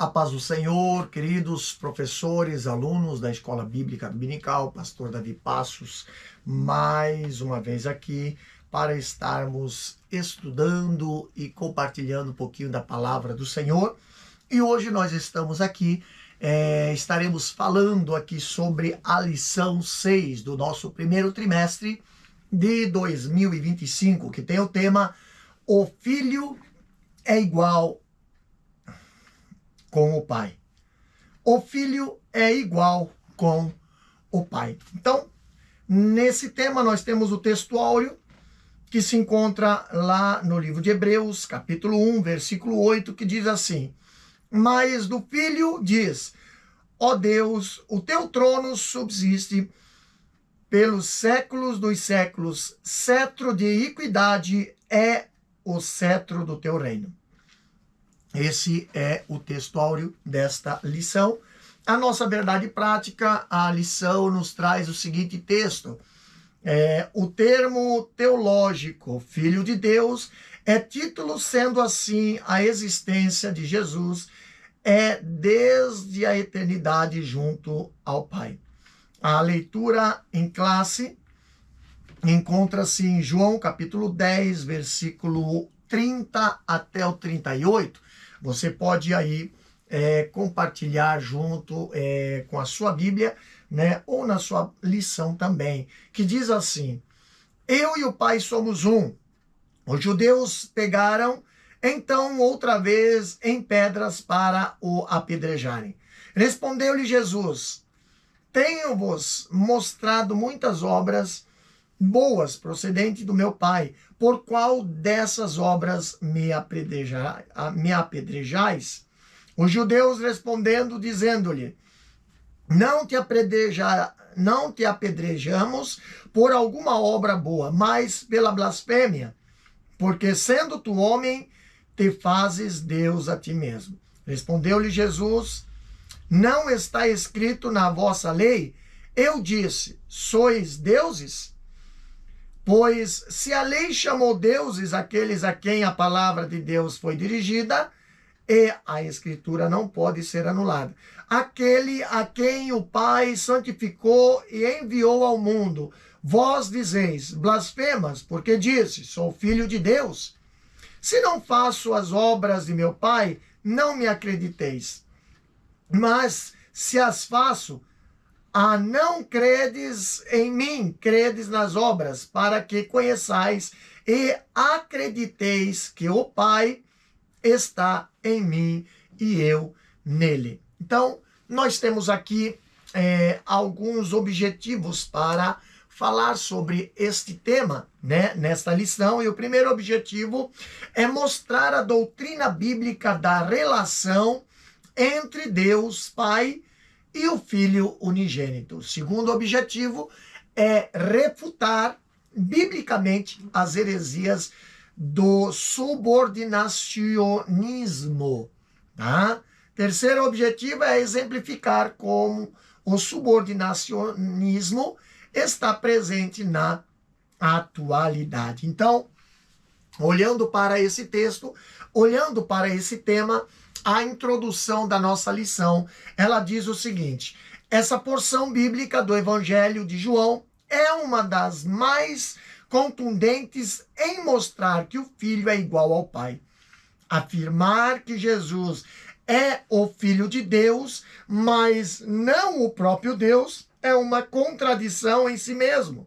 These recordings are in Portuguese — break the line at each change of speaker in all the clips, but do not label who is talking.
paz do Senhor, queridos professores, alunos da Escola Bíblica Dominical, pastor Davi Passos, mais uma vez aqui para estarmos estudando e compartilhando um pouquinho da palavra do Senhor. E hoje nós estamos aqui, estaremos falando aqui sobre a lição 6 do nosso primeiro trimestre de 2025, que tem o tema O Filho é igual com o Pai. O Filho é igual com o Pai. Então, nesse tema nós temos o texto áureo que se encontra lá no livro de Hebreus, capítulo 1, versículo 8, que diz assim: Mas do Filho diz, ó Deus, o teu trono subsiste pelos séculos dos séculos, cetro de equidade é o cetro do teu reino. Esse é o texto áureo desta lição. A nossa verdade prática, a lição nos traz o seguinte texto. O termo teológico, Filho de Deus, é título, sendo assim, a existência de Jesus é desde a eternidade junto ao Pai. A leitura em classe encontra-se em João capítulo 10, versículo 30 até o 38. Você pode aí compartilhar junto com a sua Bíblia, né, ou na sua lição também, que diz assim: Eu e o Pai somos um. Os judeus pegaram então outra vez em pedras para o apedrejarem. Respondeu-lhe Jesus: Tenho-vos mostrado muitas obras boas procedentes do meu Pai. Por qual dessas obras me apedrejais? Os judeus respondendo, dizendo-lhe: Não te apedrejamos por alguma obra boa, mas pela blasfêmia, porque sendo tu homem, te fazes Deus a ti mesmo. Respondeu-lhe Jesus: Não está escrito na vossa lei? Eu disse: Sois deuses? Pois se a lei chamou deuses aqueles a quem a palavra de Deus foi dirigida, e a escritura não pode ser anulada. Aquele a quem o Pai santificou e enviou ao mundo, vós dizeis, blasfemas, porque disse, sou filho de Deus. Se não faço as obras de meu Pai, não me acrediteis. Mas se as faço, não credes em mim, credes nas obras, para que conheçais e acrediteis que o Pai está em mim e eu nele. Então, nós temos aqui alguns objetivos para falar sobre este tema, né, nesta lição. E o primeiro objetivo é mostrar a doutrina bíblica da relação entre Deus Pai e o Filho unigênito. O segundo objetivo é refutar biblicamente as heresias do subordinacionismo. Tá? Terceiro objetivo é exemplificar como o subordinacionismo está presente na atualidade. Então, olhando para esse texto, olhando para esse tema, a introdução da nossa lição, ela diz o seguinte: essa porção bíblica do Evangelho de João é uma das mais contundentes em mostrar que o Filho é igual ao Pai. Afirmar que Jesus é o Filho de Deus, mas não o próprio Deus, é uma contradição em si mesmo.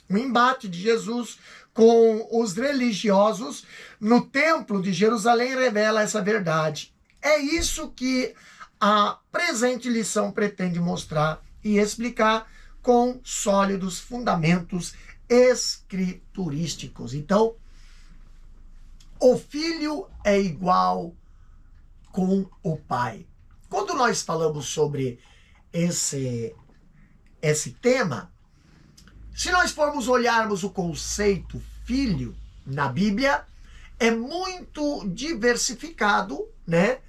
O embate de Jesus com os religiosos no Templo de Jerusalém revela essa verdade. É isso que a presente lição pretende mostrar e explicar com sólidos fundamentos escriturísticos. Então, o Filho é igual com o Pai. Quando nós falamos sobre esse tema, se nós formos olharmos o conceito filho na Bíblia, é muito diversificado, né?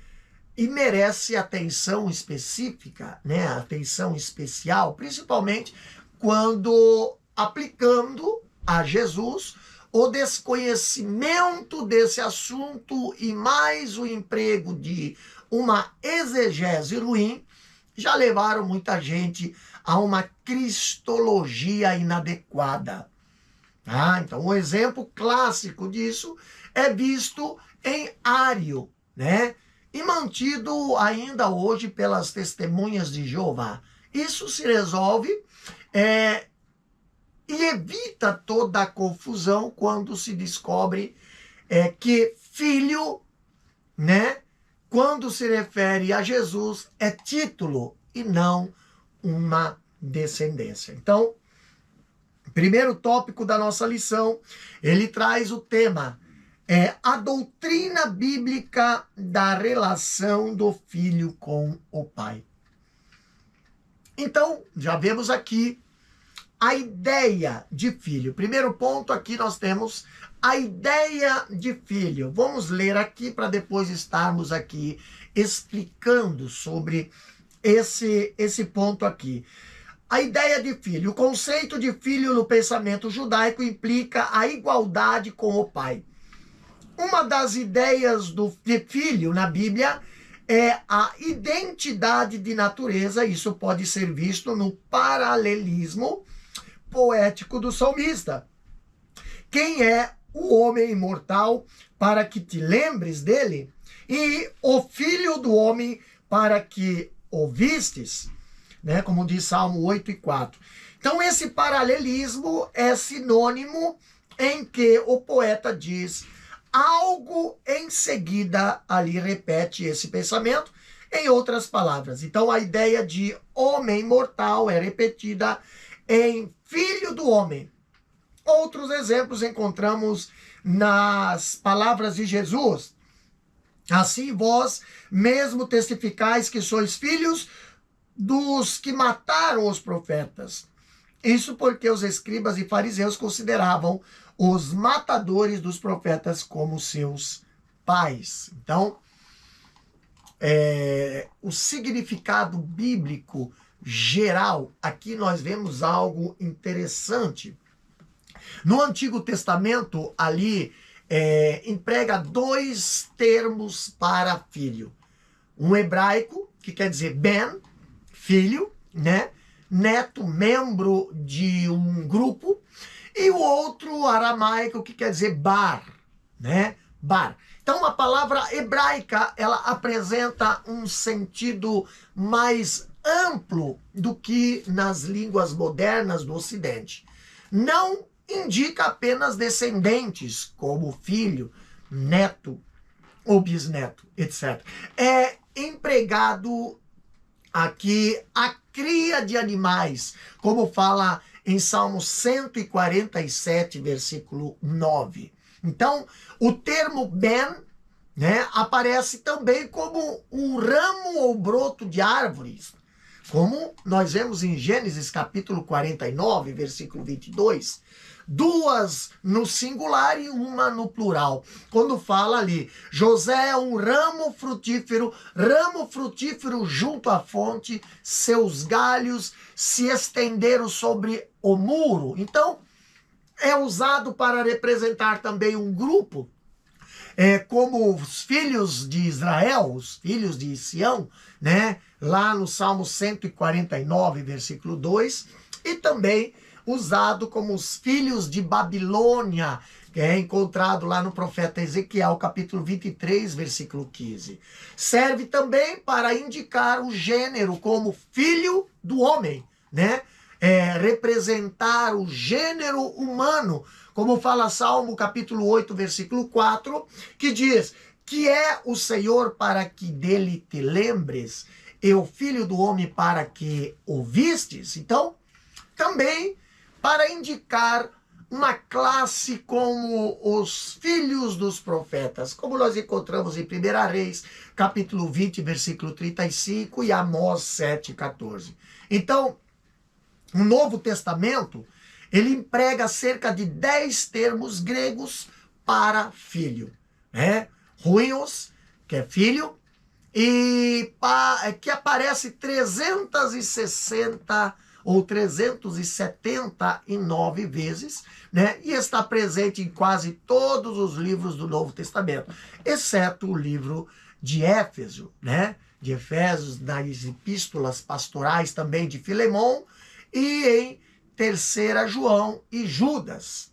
E merece atenção específica, né? Atenção especial, principalmente quando aplicando a Jesus o desconhecimento desse assunto e mais o emprego de uma exegese ruim, já levaram muita gente a uma cristologia inadequada. Então, um exemplo clássico disso é visto em Ario, né? E mantido ainda hoje pelas testemunhas de Jeová. Isso se resolve e evita toda a confusão quando se descobre que filho, né, quando se refere a Jesus, é título e não uma descendência. Então, primeiro tópico da nossa lição, ele traz o tema, a doutrina bíblica da relação do filho com o pai. Então, já vemos aqui a ideia de filho. Primeiro ponto aqui nós temos a ideia de filho. Vamos ler aqui para depois estarmos aqui explicando sobre esse ponto aqui. A ideia de filho. O conceito de filho no pensamento judaico implica a igualdade com o pai. Uma das ideias de filho na Bíblia é a identidade de natureza. Isso pode ser visto no paralelismo poético do salmista. Quem é o homem imortal para que te lembres dele? E o filho do homem para que o vistes? Né? Como diz Salmo 8:4. Então esse paralelismo é sinônimo em que o poeta diz algo, em seguida ali repete esse pensamento em outras palavras. Então a ideia de homem mortal é repetida em filho do homem. Outros exemplos encontramos nas palavras de Jesus. Assim vós mesmo testificais que sois filhos dos que mataram os profetas. Isso porque os escribas e fariseus consideravam os matadores dos profetas como seus pais. Então, o significado bíblico geral, aqui nós vemos algo interessante. No Antigo Testamento, ali, emprega dois termos para filho. Um hebraico, que quer dizer ben, filho, né? Neto, membro de um grupo. E o outro aramaico, que quer dizer bar, né? Bar. Então, a palavra hebraica, ela apresenta um sentido mais amplo do que nas línguas modernas do Ocidente. Não indica apenas descendentes, como filho, neto ou bisneto, etc. É empregado aqui a cria de animais, como fala em Salmo 147, versículo 9. Então, o termo ben, né, aparece também como um ramo ou broto de árvores, como nós vemos em Gênesis capítulo 49, versículo 22, duas no singular e uma no plural. Quando fala ali, José é um ramo frutífero junto à fonte, seus galhos se estenderam sobre o muro. Então, é usado para representar também um grupo, como os filhos de Israel, os filhos de Sião, né? Lá no Salmo 149, versículo 2, e também usado como os filhos de Babilônia, que é encontrado lá no profeta Ezequiel, capítulo 23, versículo 15. Serve também para indicar o gênero como filho do homem, né? Representar o gênero humano, como fala Salmo capítulo 8, versículo 4, que diz: que é o Senhor para que dele te lembres, e o filho do homem para que o vistes. Então, também para indicar uma classe como os filhos dos profetas, como nós encontramos em 1 Reis, capítulo 20, versículo 35 e Amós 7, 14. Então, o Novo Testamento, ele emprega cerca de 10 termos gregos para filho, né? Ruios, que é filho, e que aparece 360 ou 379 vezes, né? E está presente em quase todos os livros do Novo Testamento, exceto o livro de Éfeso, né? De Efésios, nas epístolas pastorais também de Filemon, e em 3ª João e Judas.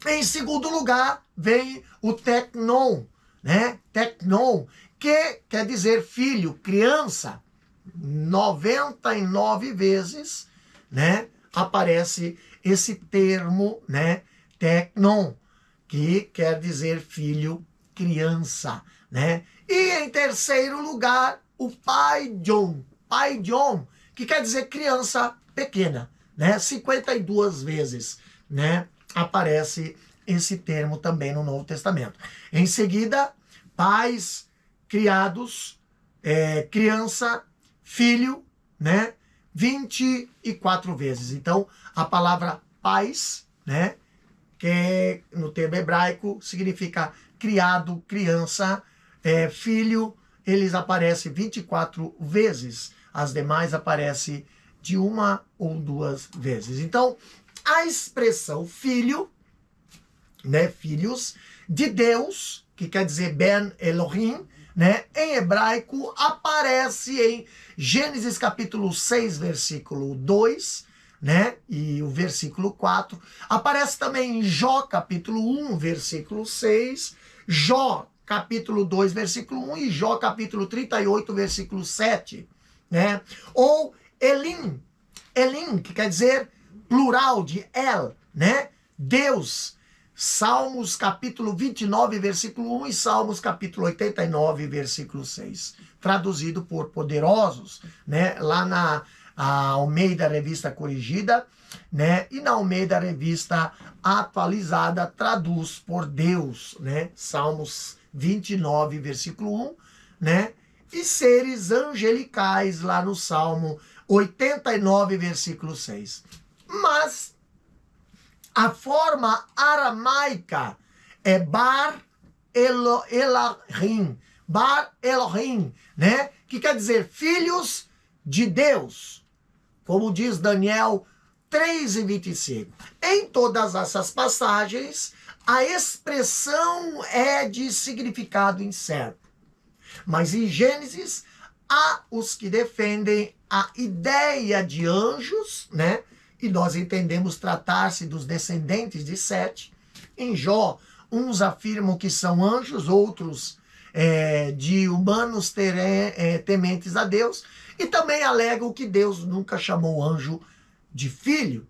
Em segundo lugar, vem o teknon, né? Teknon, que quer dizer filho, criança. 99 vezes, né, aparece esse termo, né, teknon, que quer dizer filho, criança, né? E em terceiro lugar, o paidion, que quer dizer criança pequena, né? 52 vezes, né, aparece esse termo também no Novo Testamento. Em seguida, pais, criados, criança, filho, né? 24 vezes. Então, a palavra pais, né, que no termo hebraico significa criado, criança, filho, eles aparecem 24 vezes. As demais aparecem de 1 ou 2 vezes. Então, a expressão filho, né, filhos de Deus, que quer dizer Ben Elohim, né, em hebraico, aparece em Gênesis capítulo 6, versículo 2, né, e o versículo 4. Aparece também em Jó capítulo 1, versículo 6, Jó capítulo 2, versículo 1 e Jó capítulo 38, versículo 7, né? Ou Elim, que quer dizer plural de El, né? Deus. Salmos capítulo 29, versículo 1 e Salmos capítulo 89, versículo 6. Traduzido por poderosos, né? Lá na Almeida Revista Corrigida, né? E na Almeida Revista Atualizada traduz por Deus, né? Salmos 29, versículo 1, né? E seres angelicais lá no Salmo 89, versículo 6. Mas a forma aramaica é Bar Elohim, né? Que quer dizer filhos de Deus, como diz Daniel 3:25. Em todas essas passagens, a expressão é de significado incerto. Mas em Gênesis, há os que defendem a ideia de anjos, né? E nós entendemos tratar-se dos descendentes de Sete. Em Jó, uns afirmam que são anjos, outros de humanos tementes a Deus. E também alegam que Deus nunca chamou anjo de filho,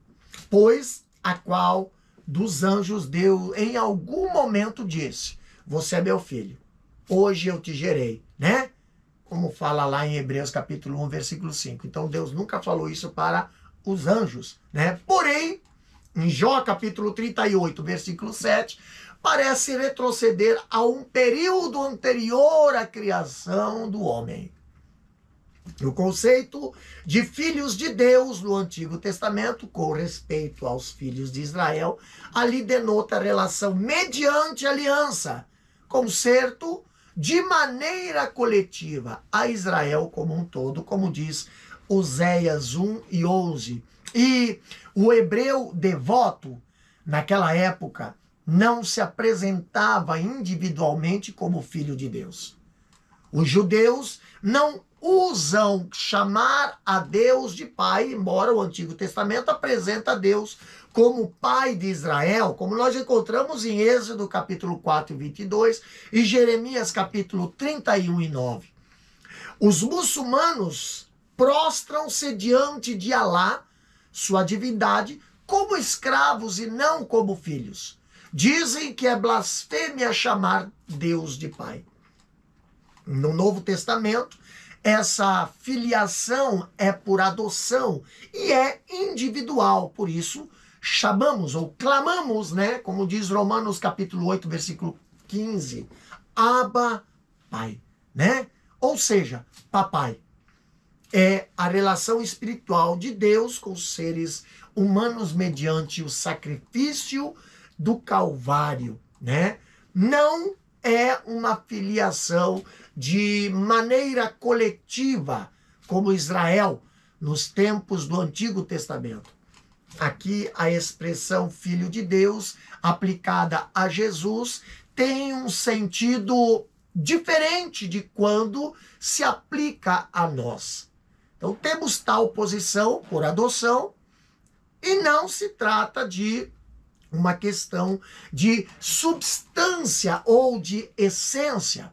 pois a qual dos anjos Deus em algum momento disse: você é meu filho, hoje eu te gerei, né? Como fala lá em Hebreus capítulo 1, versículo 5. Então Deus nunca falou isso para os anjos, né? Porém, em Jó capítulo 38, versículo 7, parece retroceder a um período anterior à criação do homem. O conceito de filhos de Deus no Antigo Testamento, com respeito aos filhos de Israel, ali denota a relação mediante aliança, concerto de maneira coletiva a Israel como um todo, como diz Oséias 1 e 11. E o hebreu devoto, naquela época, não se apresentava individualmente como filho de Deus. Os judeus não usam chamar a Deus de pai, embora o Antigo Testamento apresenta a Deus como pai de Israel, como nós encontramos em Êxodo capítulo 4 e 22 e Jeremias capítulo 31 e 9. Os muçulmanos prostram-se diante de Alá, sua divindade, como escravos e não como filhos. Dizem que é blasfêmia chamar Deus de pai. No Novo Testamento, essa filiação é por adoção e é individual, por isso chamamos ou clamamos, né, como diz Romanos capítulo 8, versículo 15, Abba, Pai, né? Ou seja, papai. É a relação espiritual de Deus com os seres humanos mediante o sacrifício do Calvário, né? Não é uma filiação de maneira coletiva, como Israel nos tempos do Antigo Testamento. Aqui a expressão filho de Deus aplicada a Jesus tem um sentido diferente de quando se aplica a nós. Então temos tal posição por adoção e não se trata de uma questão de substância ou de essência.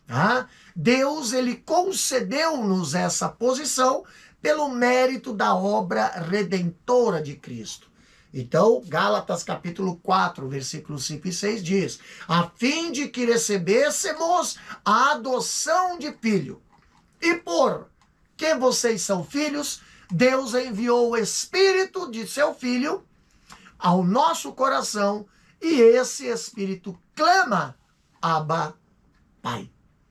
Tá? Deus, ele concedeu-nos essa posição pelo mérito da obra redentora de Cristo. Então, Gálatas capítulo 4, versículos 5 e 6 diz: a fim de que recebêssemos a adoção de filho. E por que vocês são filhos, Deus enviou o Espírito de seu Filho ao nosso coração, e esse Espírito clama, Abba, Pai.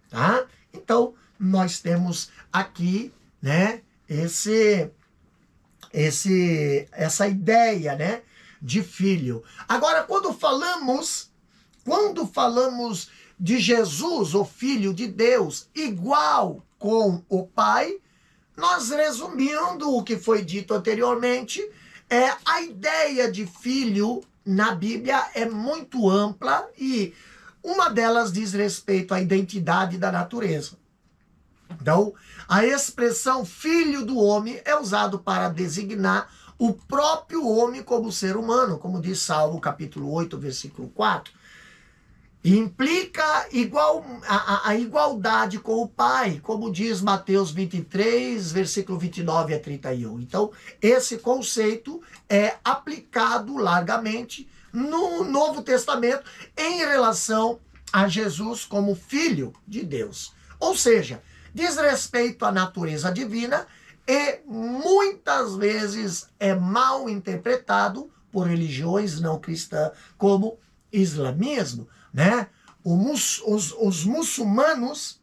Tá? Então, nós temos aqui, né, essa ideia, né, de filho. Agora, quando falamos de Jesus, o Filho de Deus, igual com o Pai, nós, resumindo o que foi dito anteriormente, a ideia de filho na Bíblia é muito ampla e uma delas diz respeito à identidade da natureza. Então, a expressão filho do homem é usado para designar o próprio homem como ser humano, como diz Salmo capítulo 8, versículo 4. E implica a igualdade com o Pai, como diz Mateus 23, versículo 29 a 31. Então, esse conceito é aplicado largamente no Novo Testamento em relação a Jesus como Filho de Deus. Ou seja, diz respeito à natureza divina e muitas vezes é mal interpretado por religiões não cristãs como islamismo, né? Os muçulmanos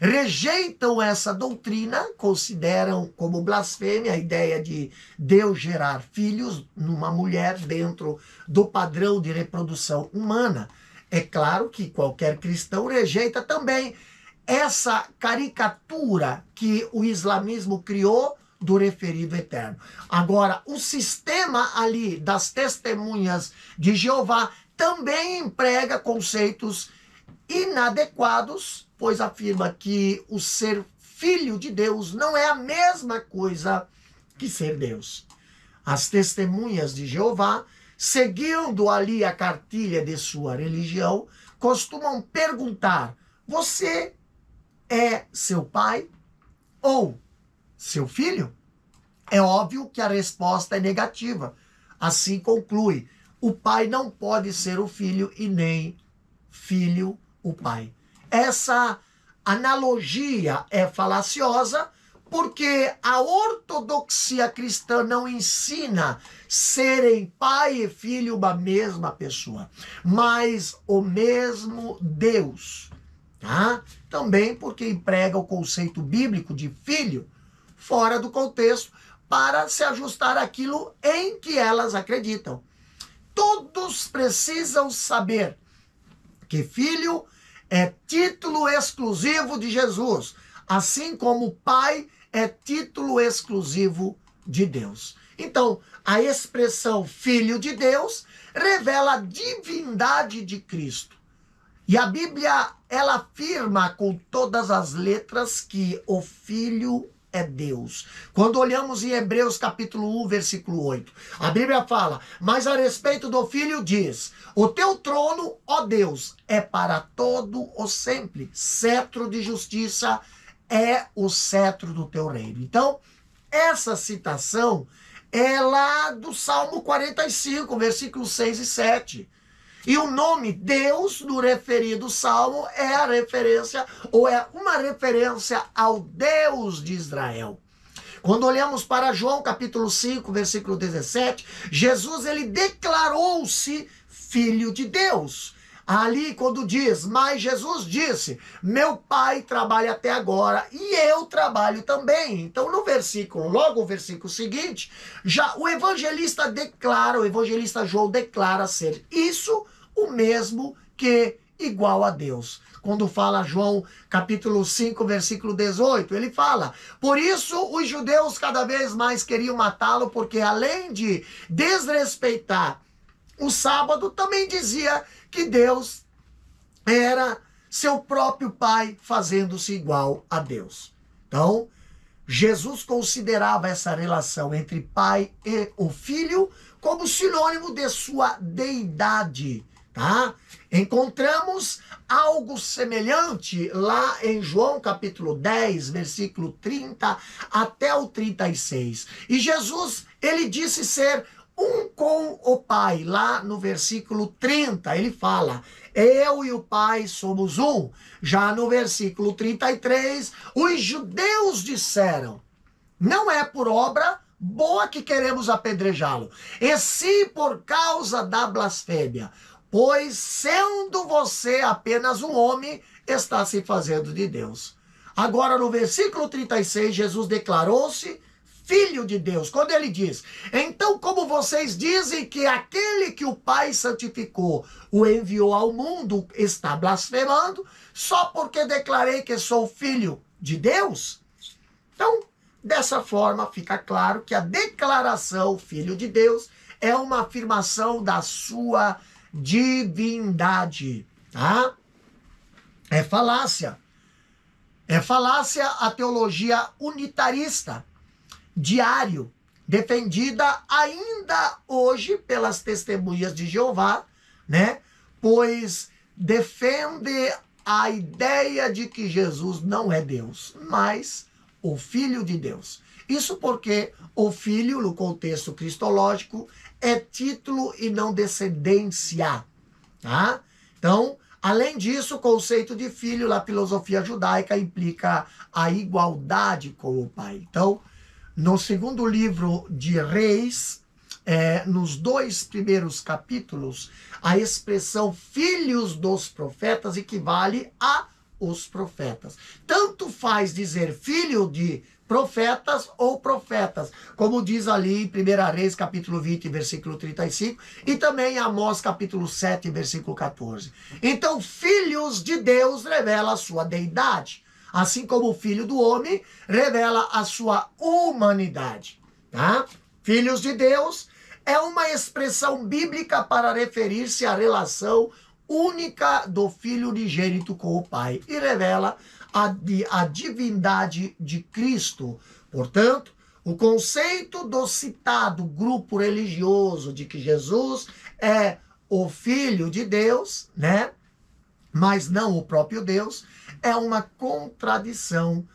rejeitam essa doutrina, consideram como blasfêmia a ideia de Deus gerar filhos numa mulher dentro do padrão de reprodução humana. É claro que qualquer cristão rejeita também essa caricatura que o islamismo criou do referido eterno. Agora, o sistema ali das testemunhas de Jeová também emprega conceitos inadequados, pois afirma que o ser filho de Deus não é a mesma coisa que ser Deus. As testemunhas de Jeová, seguindo ali a cartilha de sua religião, costumam perguntar: você é seu pai ou seu filho? É óbvio que a resposta é negativa. Assim conclui: o pai não pode ser o filho e nem filho o pai. Essa analogia é falaciosa porque a ortodoxia cristã não ensina serem pai e filho uma mesma pessoa, mas o mesmo Deus. Tá? Também porque emprega o conceito bíblico de filho fora do contexto para se ajustar àquilo em que elas acreditam. Todos precisam saber que filho é título exclusivo de Jesus, assim como pai é título exclusivo de Deus. Então, a expressão filho de Deus revela a divindade de Cristo. E a Bíblia, ela afirma com todas as letras que o Filho é Deus. Quando olhamos em Hebreus capítulo 1, versículo 8, a Bíblia fala: mas a respeito do Filho diz: o teu trono, ó Deus, é para todo o sempre. Cetro de justiça é o cetro do teu reino. Então, essa citação é lá do Salmo 45, versículos 6 e 7. E o nome Deus no referido salmo é a referência, ou é uma referência ao Deus de Israel. Quando olhamos para João capítulo 5, versículo 17, Jesus, ele declarou-se filho de Deus. Ali quando diz: mas Jesus disse, meu pai trabalha até agora e eu trabalho também. Então no versículo, logo o versículo seguinte, já o evangelista João declara ser isso o mesmo que igual a Deus. Quando fala João capítulo 5, versículo 18, ele fala: por isso os judeus cada vez mais queriam matá-lo, porque além de desrespeitar o sábado, também dizia que Deus era seu próprio pai fazendo-se igual a Deus. Então, Jesus considerava essa relação entre pai e o filho como sinônimo de sua deidade, tá? Encontramos algo semelhante lá em João capítulo 10, versículo 30 até o 36. E Jesus, ele disse ser um com o Pai. Lá no versículo 30, ele fala: eu e o Pai somos um. Já no versículo 33, os judeus disseram: não é por obra boa que queremos apedrejá-lo, e sim por causa da blasfêmia, pois sendo você apenas um homem, está se fazendo de Deus. Agora no versículo 36, Jesus declarou-se Filho de Deus, quando ele diz: então, como vocês dizem que aquele que o Pai santificou o enviou ao mundo está blasfemando, só porque declarei que sou filho de Deus? Então, dessa forma, fica claro que a declaração Filho de Deus é uma afirmação da sua divindade, tá? É falácia. É falácia a teologia unitarista, diário, defendida ainda hoje pelas testemunhas de Jeová, né? Pois defende a ideia de que Jesus não é Deus, mas o Filho de Deus. Isso porque o Filho, no contexto cristológico, é título e não descendência, tá? Então, além disso, o conceito de filho na filosofia judaica implica a igualdade com o Pai. Então, no segundo livro de Reis, nos 2 primeiros capítulos, a expressão filhos dos profetas equivale a os profetas. Tanto faz dizer filho de profetas ou profetas, como diz ali em 1 Reis, capítulo 20, versículo 35, e também em Amós, capítulo 7, versículo 14. Então, filhos de Deus revela a sua deidade, assim como o Filho do Homem revela a sua humanidade, tá? Filhos de Deus é uma expressão bíblica para referir-se à relação única do Filho unigênito com o Pai e revela a divindade de Cristo. Portanto, o conceito do citado grupo religioso de que Jesus é o Filho de Deus, né? Mas não o próprio Deus, é uma contradição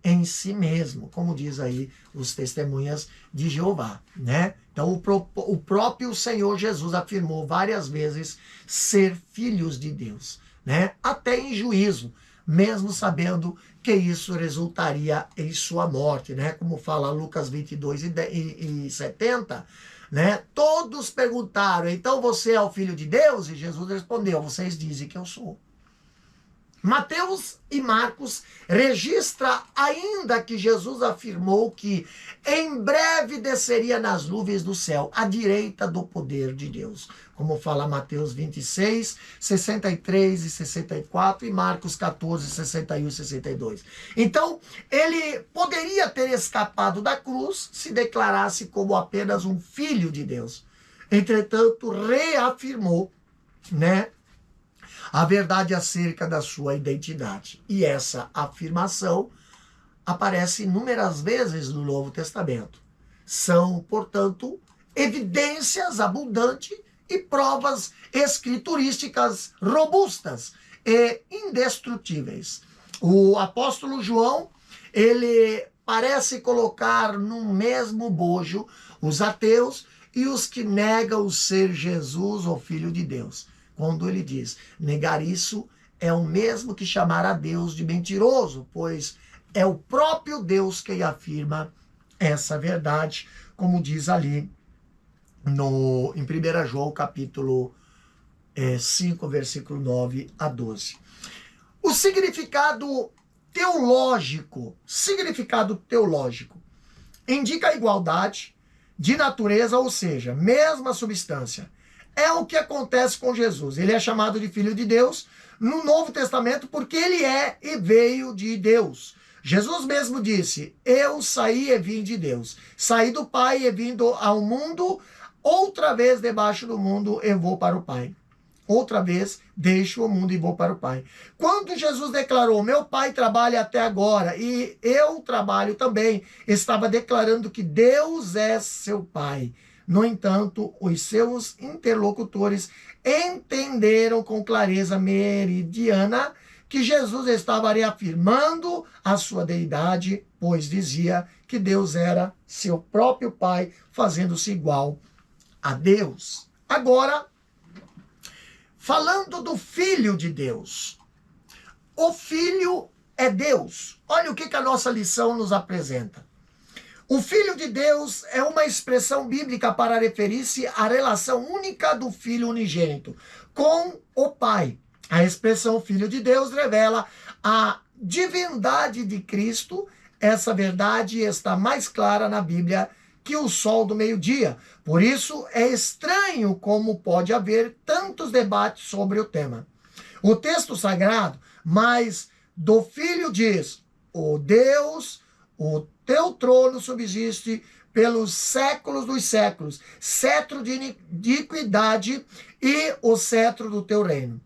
em si mesmo, como diz aí os testemunhas de Jeová, né? Então o próprio Senhor Jesus afirmou várias vezes ser filhos de Deus, né? Até em juízo, mesmo sabendo que isso resultaria em sua morte, né? Como fala Lucas 22 e 70, né? Todos perguntaram: então você é o Filho de Deus? E Jesus respondeu: vocês dizem que eu sou. Mateus e Marcos registra ainda que Jesus afirmou que em breve desceria nas nuvens do céu, à direita do poder de Deus. Como fala Mateus 26, 63 e 64 e Marcos 14, 61 e 62. Então, ele poderia ter escapado da cruz se declarasse como apenas um filho de Deus. Entretanto, reafirmou, né, a verdade acerca da sua identidade. E essa afirmação aparece inúmeras vezes no Novo Testamento. São, portanto, evidências abundantes e provas escriturísticas robustas e indestrutíveis. O apóstolo João, ele parece colocar no mesmo bojo os ateus e os que negam ser Jesus, o Filho de Deus. Quando ele diz: negar isso é o mesmo que chamar a Deus de mentiroso, pois é o próprio Deus quem afirma essa verdade, como diz ali em 1 João capítulo 5, versículo 9 a 12. O significado teológico indica a igualdade de natureza, ou seja, mesma substância. É o que acontece com Jesus. Ele é chamado de Filho de Deus no Novo Testamento porque ele é e veio de Deus. Jesus mesmo disse: eu saí e vim de Deus. Saí do Pai e vindo ao mundo, outra vez debaixo do mundo eu vou para o Pai. outra vez deixo o mundo e vou para o Pai. Quando Jesus declarou, meu Pai trabalha até agora e eu trabalho também, estava declarando que Deus é seu Pai. No entanto, os seus interlocutores entenderam com clareza meridiana que Jesus estava reafirmando a sua deidade, pois dizia que Deus era seu próprio Pai, fazendo-se igual a Deus. Agora, falando do Filho de Deus. O Filho é Deus. Olha o que a nossa lição nos apresenta. O Filho de Deus é uma expressão bíblica para referir-se à relação única do Filho unigênito com o Pai. A expressão Filho de Deus revela a divindade de Cristo. Essa verdade está mais clara na Bíblia que o sol do meio-dia. Por isso, é estranho como pode haver tantos debates sobre o tema. O texto sagrado, mas do Filho diz, o Deus, o teu trono subsiste pelos séculos dos séculos, cetro de iniquidade e o cetro do teu reino.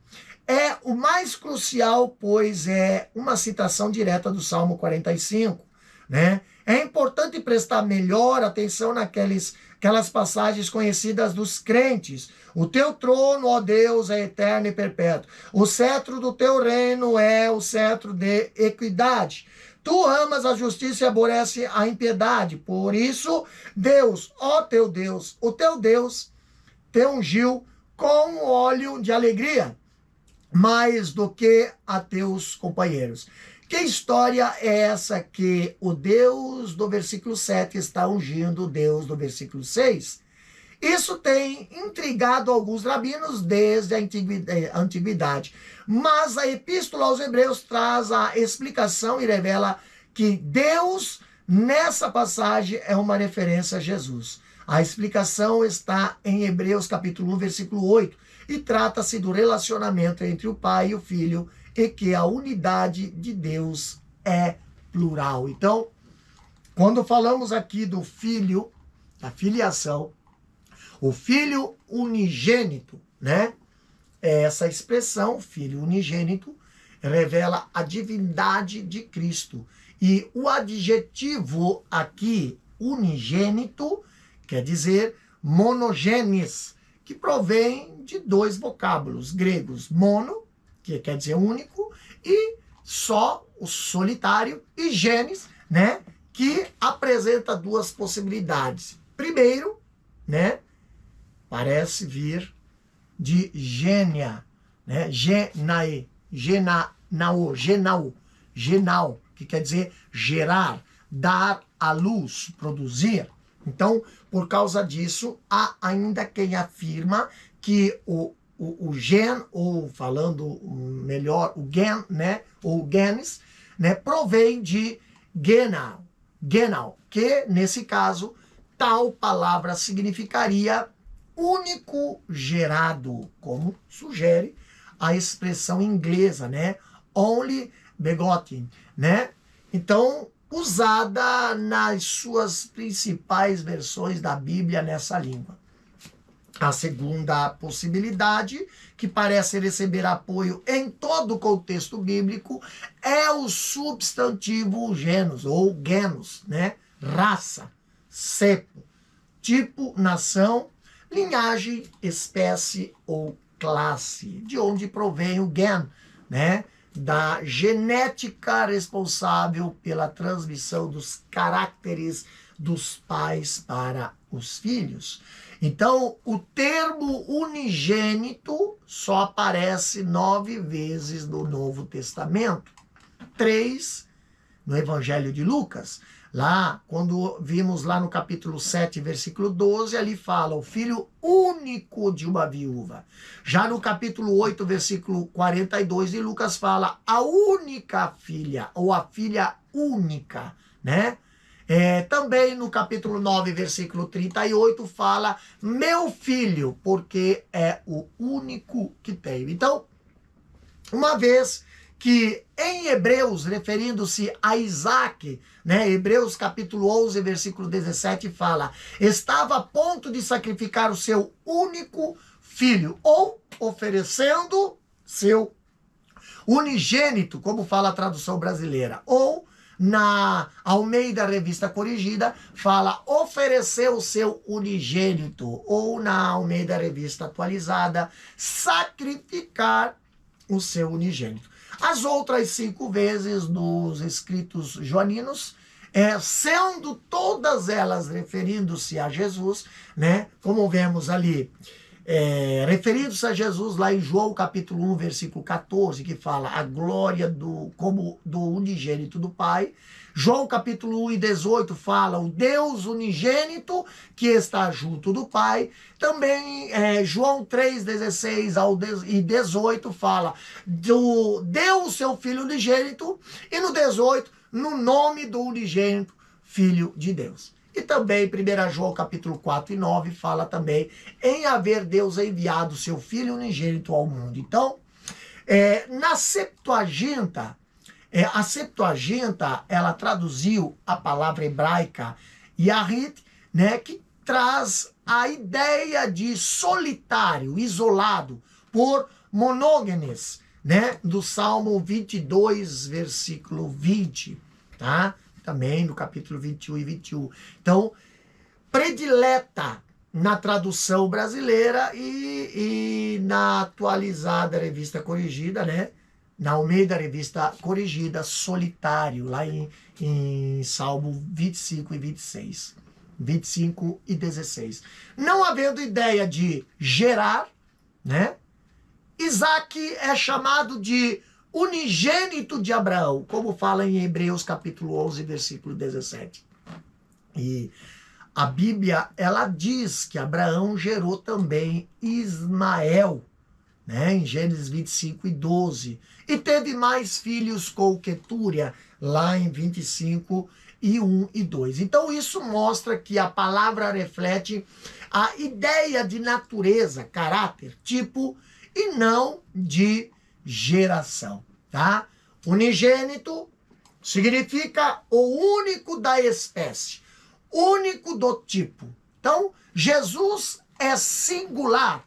É o mais crucial, pois é uma citação direta do Salmo 45, né? É importante prestar melhor atenção aquelas passagens conhecidas dos crentes. O teu trono, ó Deus, é eterno e perpétuo. O cetro do teu reino é o cetro de equidade. Tu amas a justiça e aborrece a impiedade. Por isso, Deus, ó teu Deus, o teu Deus te ungiu com óleo de alegria, mais do que a teus companheiros. Que história é essa que o Deus do versículo 7 está ungindo o Deus do versículo 6? Isso tem intrigado alguns rabinos desde a antiguidade. Mas a Epístola aos Hebreus traz a explicação e revela que Deus, nessa passagem, é uma referência a Jesus. A explicação está em Hebreus capítulo 1, versículo 8, e trata-se do relacionamento entre o Pai e o Filho, e que a unidade de Deus é plural. Então, quando falamos aqui do Filho, da filiação, o Filho unigênito, né? Essa expressão, Filho unigênito, revela a divindade de Cristo. E o adjetivo aqui, unigênito, quer dizer monogenes, que provém de dois vocábulos gregos, mono, que quer dizer único, e só, o solitário, e genes, né, que apresenta duas possibilidades. Primeiro, né, parece vir de gênia, né, genae, genal, que quer dizer gerar, dar à luz, produzir. Então, por causa disso, há ainda quem afirma que o gen, ou falando melhor, o gen, né, ou genes, né, provém de genal, que nesse caso, tal palavra significaria único gerado, como sugere a expressão inglesa, né, only begotten, né, então, usada nas suas principais versões da Bíblia nessa língua. A segunda possibilidade, que parece receber apoio em todo o contexto bíblico, é o substantivo genus, ou genus, né? Raça, cepo, tipo, nação, linhagem, espécie ou classe, de onde provém o gen, né? Da genética responsável pela transmissão dos caracteres dos pais para os filhos. Então, o termo unigênito só aparece 9 vezes no Novo Testamento. 3 no Evangelho de Lucas. Lá, quando vimos lá no capítulo 7, versículo 12, ali fala o filho único de uma viúva. Já no capítulo 8, versículo 42 de Lucas fala a única filha, ou a filha única, né? Também no capítulo 9, versículo 38, fala meu filho, porque é o único que tem. Então, uma vez que em Hebreus, referindo-se a Isaac, né, Hebreus capítulo 11, versículo 17, fala: estava a ponto de sacrificar o seu único filho, ou oferecendo seu unigênito, como fala a tradução brasileira, ou na Almeida Revista Corrigida, fala ofereceu o seu unigênito, ou na Almeida Revista Atualizada, sacrificar o seu unigênito. As outras 5 vezes nos escritos joaninos, sendo todas elas referindo-se a Jesus, né? Como vemos ali, referindo-se a Jesus lá em João capítulo 1, versículo 14, que fala a glória como do unigênito do Pai. João capítulo 1 e 18 fala o Deus unigênito que está junto do Pai. Também João 3, 16 e 18 fala do Deus, seu Filho unigênito. E no 18, no nome do unigênito Filho de Deus. E também 1 João capítulo 4 e 9 fala também em haver Deus enviado seu Filho unigênito ao mundo. Então, na Septuaginta, a Septuaginta, ela traduziu a palavra hebraica Yahid, né, que traz a ideia de solitário, isolado, por monógenes, né, do Salmo 22, versículo 20, tá? Também no capítulo 21 e 21. Então, predileta na tradução brasileira e na atualizada Revista Corrigida, né? Na Almeida Revista Corrigida, solitário, lá em Salmo 25 e 26. 25 e 16. Não havendo ideia de gerar, né? Isaac é chamado de unigênito de Abraão, como fala em Hebreus capítulo 11, versículo 17. E a Bíblia, ela diz que Abraão gerou também Ismael, né, em Gênesis 25 e 12. E teve mais filhos com Quetúria, lá em 25 e 1 e 2. Então isso mostra que a palavra reflete a ideia de natureza, caráter, tipo, e não de geração, tá? Unigênito significa o único da espécie, único do tipo. Então, Jesus é singular,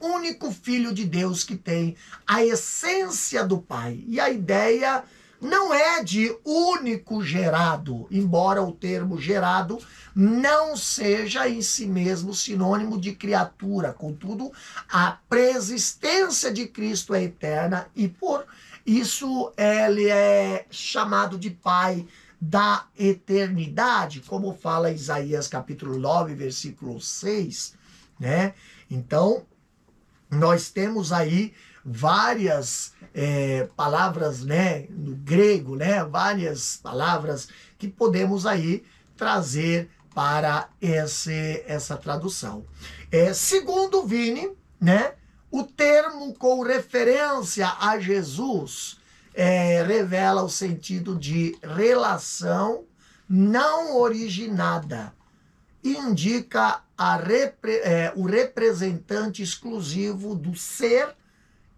único Filho de Deus que tem a essência do Pai. E a ideia não é de único gerado, embora o termo gerado não seja em si mesmo sinônimo de criatura. Contudo, a preexistência de Cristo é eterna e por isso ele é chamado de Pai da eternidade, como fala Isaías capítulo 9, versículo 6, né? Então, nós temos aí várias palavras, né, no grego, né, várias palavras que podemos aí trazer para essa tradução. Segundo Vini, né, o termo com referência a Jesus revela o sentido de relação não originada, indica o representante exclusivo do ser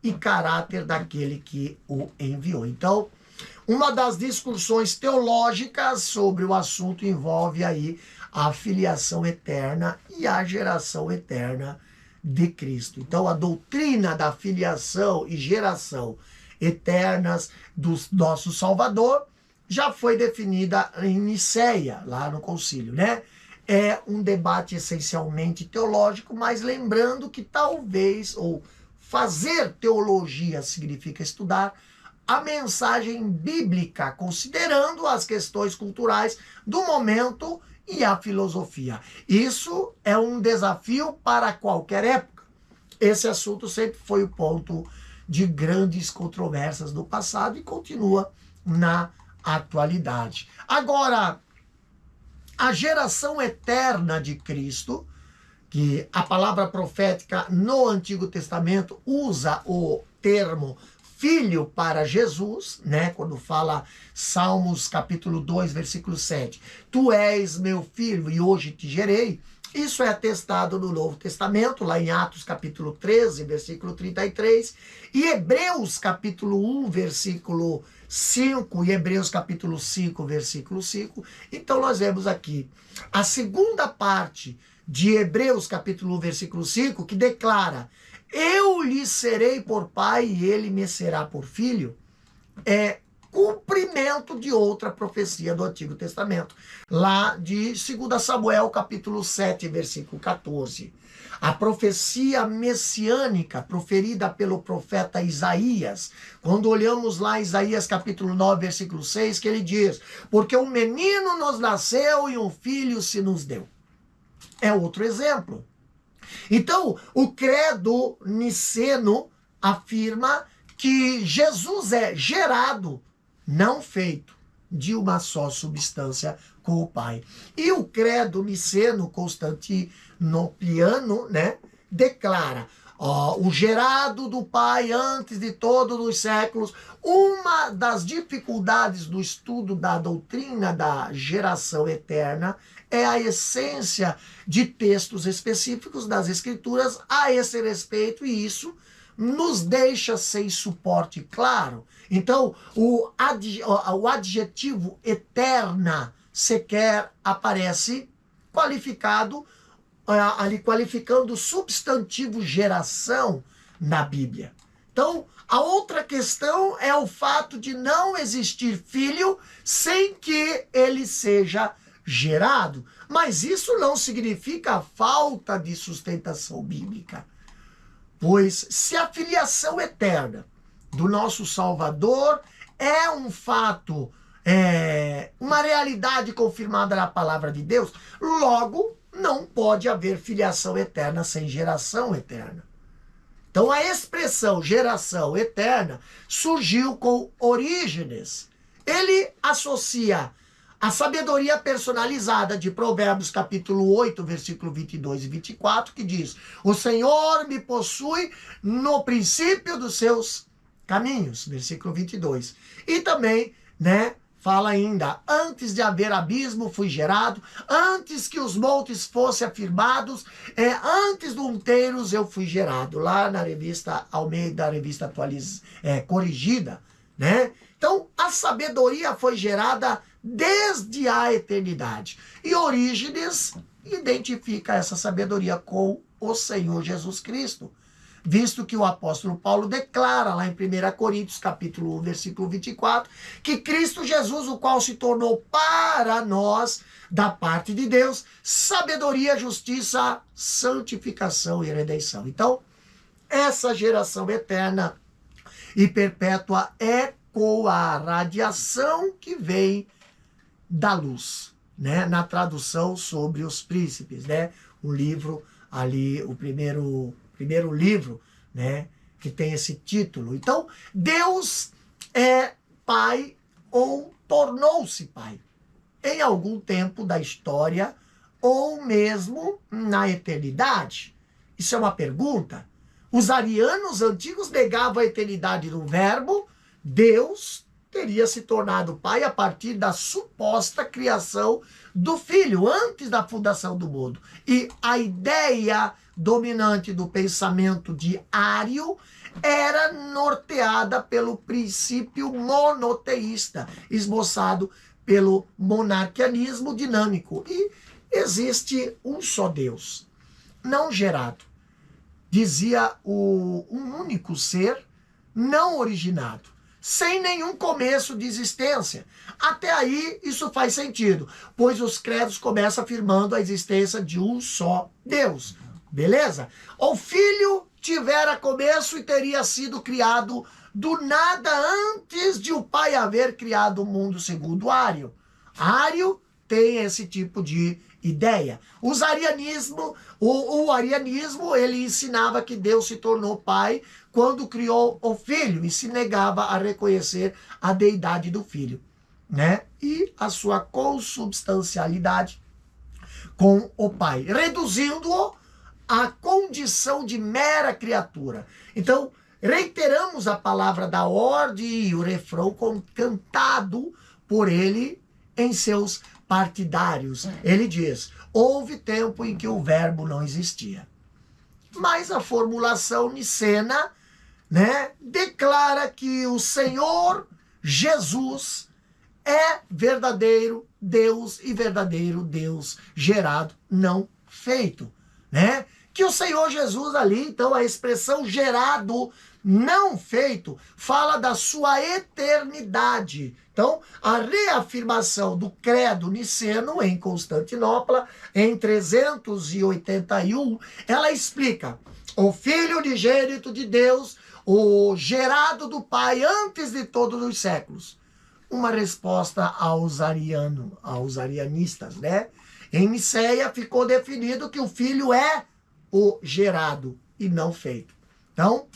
e caráter daquele que o enviou. Então, uma das discussões teológicas sobre o assunto envolve aí a filiação eterna e a geração eterna de Cristo. Então, a doutrina da filiação e geração eternas do nosso Salvador já foi definida em Niceia, lá no concílio, né? É um debate essencialmente teológico, mas lembrando que talvez, ou fazer teologia significa estudar a mensagem bíblica, considerando as questões culturais do momento e a filosofia. Isso é um desafio para qualquer época. Esse assunto sempre foi o ponto de grandes controvérsias do passado e continua na atualidade. Agora, a geração eterna de Cristo, que a palavra profética no Antigo Testamento usa o termo filho para Jesus, né? Quando fala Salmos capítulo 2, versículo 7. Tu és meu filho e hoje te gerei. Isso é atestado no Novo Testamento, lá em Atos capítulo 13, versículo 33, e Hebreus capítulo 1, versículo 5, e Hebreus capítulo 5, versículo 5. Então nós vemos aqui a segunda parte de Hebreus capítulo 1, versículo 5, que declara: eu lhe serei por pai e ele me será por filho. É cumprimento de outra profecia do Antigo Testamento, lá de 2 Samuel, capítulo 7, versículo 14. A profecia messiânica proferida pelo profeta Isaías, quando olhamos lá Isaías capítulo 9, versículo 6, que ele diz: porque um menino nos nasceu e um filho se nos deu. É outro exemplo. Então, o credo niceno afirma que Jesus é gerado, não feito, de uma só substância com o Pai. E o credo niceno constantinopliano, né, declara o gerado do Pai antes de todos os séculos. Uma das dificuldades do estudo da doutrina da geração eterna é a essência de textos específicos das Escrituras a esse respeito, e isso nos deixa sem suporte claro. Então, o adjetivo eterna sequer aparece qualificado, ali qualificando o substantivo geração na Bíblia. Então, a outra questão é o fato de não existir filho sem que ele seja gerado. Mas isso não significa falta de sustentação bíblica. Pois se a filiação eterna do nosso Salvador é um fato, uma realidade confirmada na palavra de Deus, logo não pode haver filiação eterna sem geração eterna. Então a expressão geração eterna surgiu com Orígenes. Ele associa a sabedoria personalizada de Provérbios capítulo 8, versículo 22 e 24, que diz: o Senhor me possui no princípio dos seus caminhos, versículo 22. E também, né, fala ainda: antes de haver abismo fui gerado, antes que os montes fossem afirmados, antes do onteiros eu fui gerado, lá na revista Almeida, revista corrigida, né? Então, a sabedoria foi gerada desde a eternidade. E Orígenes identifica essa sabedoria com o Senhor Jesus Cristo, visto que o apóstolo Paulo declara lá em 1 Coríntios, capítulo 1, versículo 24, que Cristo Jesus, o qual se tornou para nós, da parte de Deus, sabedoria, justiça, santificação e redenção. Então, essa geração eterna e perpétua é com a radiação que vem da luz, né? Na tradução sobre os príncipes, né? O livro ali, o primeiro livro, né? Que tem esse título. Então, Deus é pai ou tornou-se pai em algum tempo da história ou mesmo na eternidade. Isso é uma pergunta. Os arianos antigos negavam a eternidade do verbo. Deus teria se tornado pai a partir da suposta criação do filho, antes da fundação do mundo. E a ideia dominante do pensamento de Ário era norteada pelo princípio monoteísta, esboçado pelo monarquianismo dinâmico. E existe um só Deus, não gerado. Dizia um único ser não originado, sem nenhum começo de existência. Até aí isso faz sentido, pois os credos começam afirmando a existência de um só Deus. Beleza? O Filho tivera começo e teria sido criado do nada antes de o Pai haver criado o mundo, segundo Ário. Ário tem esse tipo de ideia. O arianismo, ele ensinava que Deus se tornou pai quando criou o Filho e se negava a reconhecer a deidade do Filho, né? E a sua consubstancialidade com o Pai, reduzindo-o à condição de mera criatura. Então, reiteramos a palavra da ordem e o refrão cantado por ele em seus partidários. Ele diz: houve tempo em que o verbo não existia. Mas a formulação nicena, né, declara que o Senhor Jesus é verdadeiro Deus e verdadeiro Deus gerado, não feito, né? Que o Senhor Jesus ali, então, a expressão gerado, não feito, fala da sua eternidade. Então, a reafirmação do credo niceno em Constantinopla, em 381, ela explica: o Filho unigênito de Deus, o gerado do Pai antes de todos os séculos. Uma resposta aos arianistas, né? Em Niceia ficou definido que o Filho é o gerado e não feito. Então,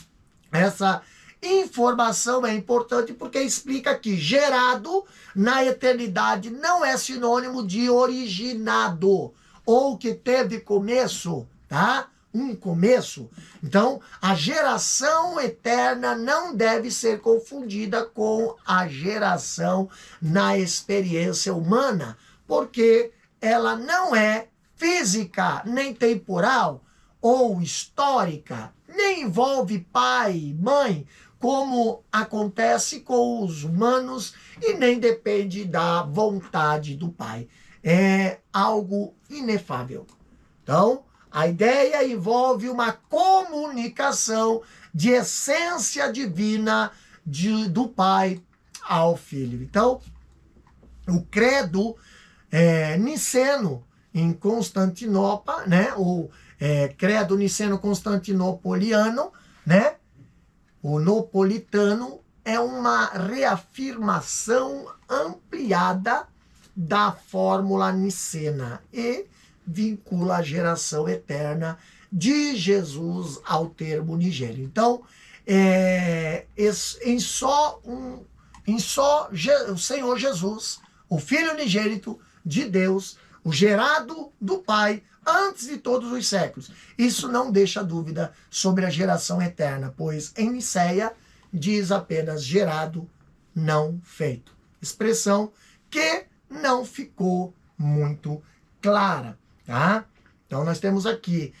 essa informação é importante porque explica que gerado na eternidade não é sinônimo de originado ou que teve começo, tá? Um começo. Então, a geração eterna não deve ser confundida com a geração na experiência humana, porque ela não é física, nem temporal ou histórica, nem envolve pai, mãe, como acontece com os humanos, e nem depende da vontade do Pai. É algo inefável. Então, a ideia envolve uma comunicação de essência divina do Pai ao Filho. Então, o credo niceno em Constantinopla, né? O credo niceno constantinopoliano, né? O napolitano é uma reafirmação ampliada da fórmula nicena e vincula a geração eterna de Jesus ao termo unigênito. Então, o Senhor Jesus, o Filho unigênito de Deus, o gerado do Pai antes de todos os séculos. Isso não deixa dúvida sobre a geração eterna, pois em Niceia diz apenas gerado, não feito. Expressão que não ficou muito clara, tá? Então nós temos aqui,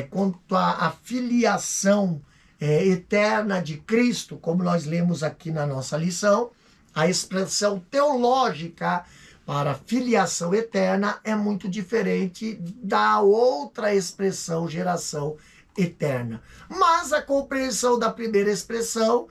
quanto à filiação eterna de Cristo, como nós lemos aqui na nossa lição, a expressão teológica para filiação eterna é muito diferente da outra expressão geração eterna. Mas a compreensão da primeira expressão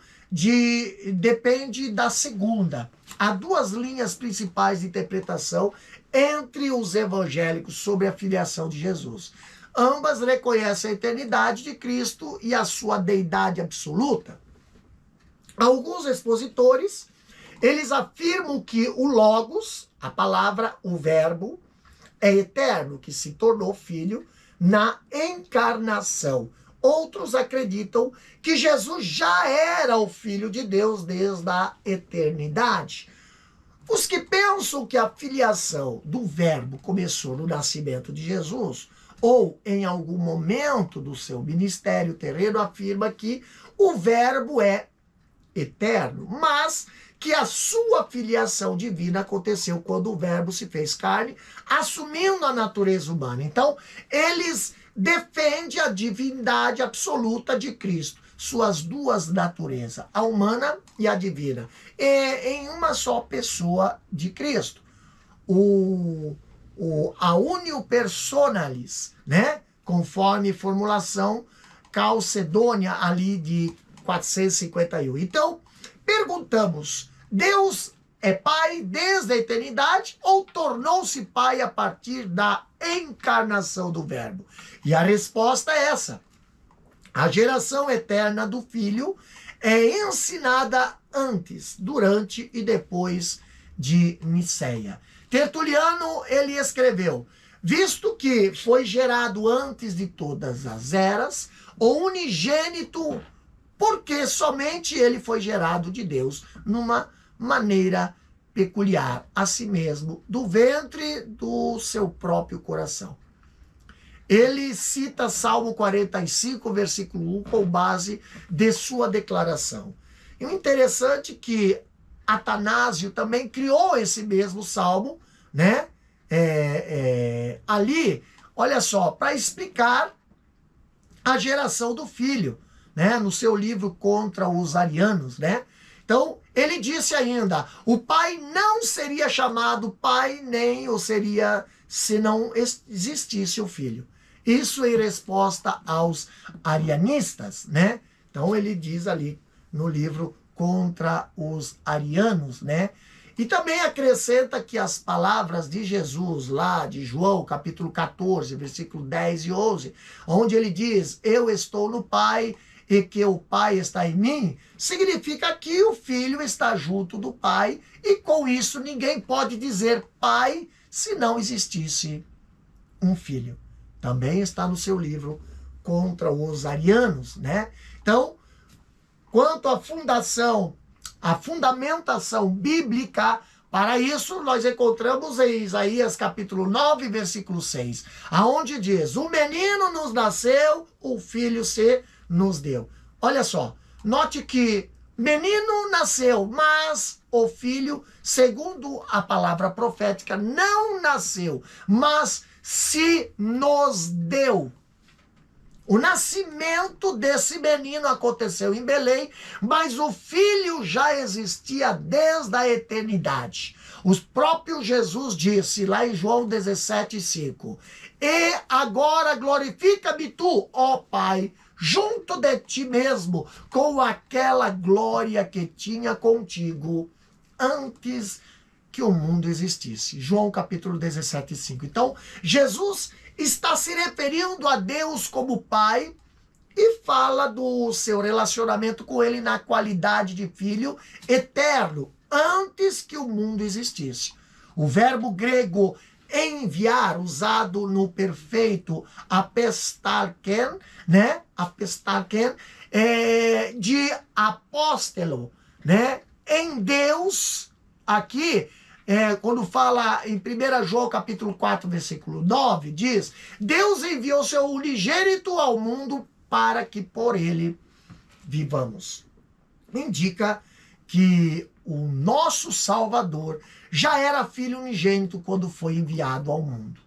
depende da segunda. Há duas linhas principais de interpretação entre os evangélicos sobre a filiação de Jesus. Ambas reconhecem a eternidade de Cristo e a sua deidade absoluta. Alguns expositores, eles afirmam que o Logos, a palavra, o verbo, é eterno, que se tornou filho na encarnação. Outros acreditam que Jesus já era o Filho de Deus desde a eternidade. Os que pensam que a filiação do verbo começou no nascimento de Jesus, ou em algum momento do seu ministério terreno, afirma que o verbo é eterno, mas que a sua filiação divina aconteceu quando o verbo se fez carne, assumindo a natureza humana. Então, eles defendem a divindade absoluta de Cristo, suas duas naturezas, a humana e a divina, em uma só pessoa de Cristo. A unio personalis, né? Conforme formulação calcedônia ali de 451. Então, perguntamos, Deus é Pai desde a eternidade ou tornou-se Pai a partir da encarnação do Verbo? E a resposta é essa. A geração eterna do Filho é ensinada antes, durante e depois de Niceia. Tertuliano, ele escreveu, visto que foi gerado antes de todas as eras, o unigênito, porque somente ele foi gerado de Deus numa maneira peculiar, a si mesmo, do ventre do seu próprio coração. Ele cita Salmo 45, versículo 1, com base de sua declaração. E o interessante é que Atanásio também criou esse mesmo salmo, né? ali, olha só, para explicar a geração do filho, né? No seu livro Contra os Arianos, né? Então, ele disse ainda, o pai não seria chamado pai, nem o seria se não existisse o filho. Isso em resposta aos arianistas, né? Então, ele diz ali no livro Contra os Arianos, né? E também acrescenta que as palavras de Jesus, lá de João, capítulo 14, versículo 10 e 11, onde ele diz, eu estou no Pai e que o Pai está em mim, significa que o Filho está junto do Pai e com isso ninguém pode dizer Pai se não existisse um Filho. Também está no seu livro Contra os Arianos, né? Então, quanto à fundamentação bíblica, para isso nós encontramos em Isaías capítulo 9, versículo 6, aonde diz, o menino nos nasceu, o filho se nos deu. Olha só, note que menino nasceu, mas o filho, segundo a palavra profética, não nasceu, mas se nos deu. O nascimento desse menino aconteceu em Belém, mas o filho já existia desde a eternidade. O próprio Jesus disse lá em João 17,5, e agora glorifica-me tu, ó Pai, junto de ti mesmo, com aquela glória que tinha contigo antes que o mundo existisse. João capítulo 17,5. Então, Jesus está se referindo a Deus como Pai e fala do seu relacionamento com ele na qualidade de filho eterno, antes que o mundo existisse. O verbo grego enviar, usado no perfeito apestarken, né? Apestarken, de apóstolo, né? Em Deus, aqui, quando fala em 1 João capítulo 4, versículo 9, diz, Deus enviou seu unigênito ao mundo para que por ele vivamos. Indica que o nosso Salvador já era filho unigênito quando foi enviado ao mundo.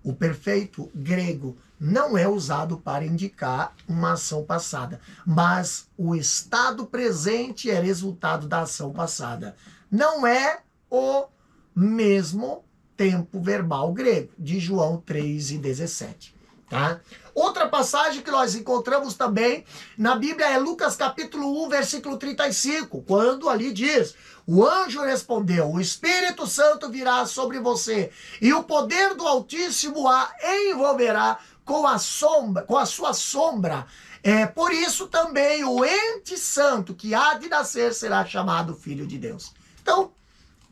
O perfeito grego não é usado para indicar uma ação passada, mas o estado presente é resultado da ação passada. Não é o mesmo tempo verbal grego, de João 3:17. Tá? Outra passagem que nós encontramos também na Bíblia é Lucas capítulo 1, versículo 35, quando ali diz, o anjo respondeu, o Espírito Santo virá sobre você e o poder do Altíssimo a envolverá com a sua sombra. Por isso também o ente santo que há de nascer será chamado Filho de Deus. Então,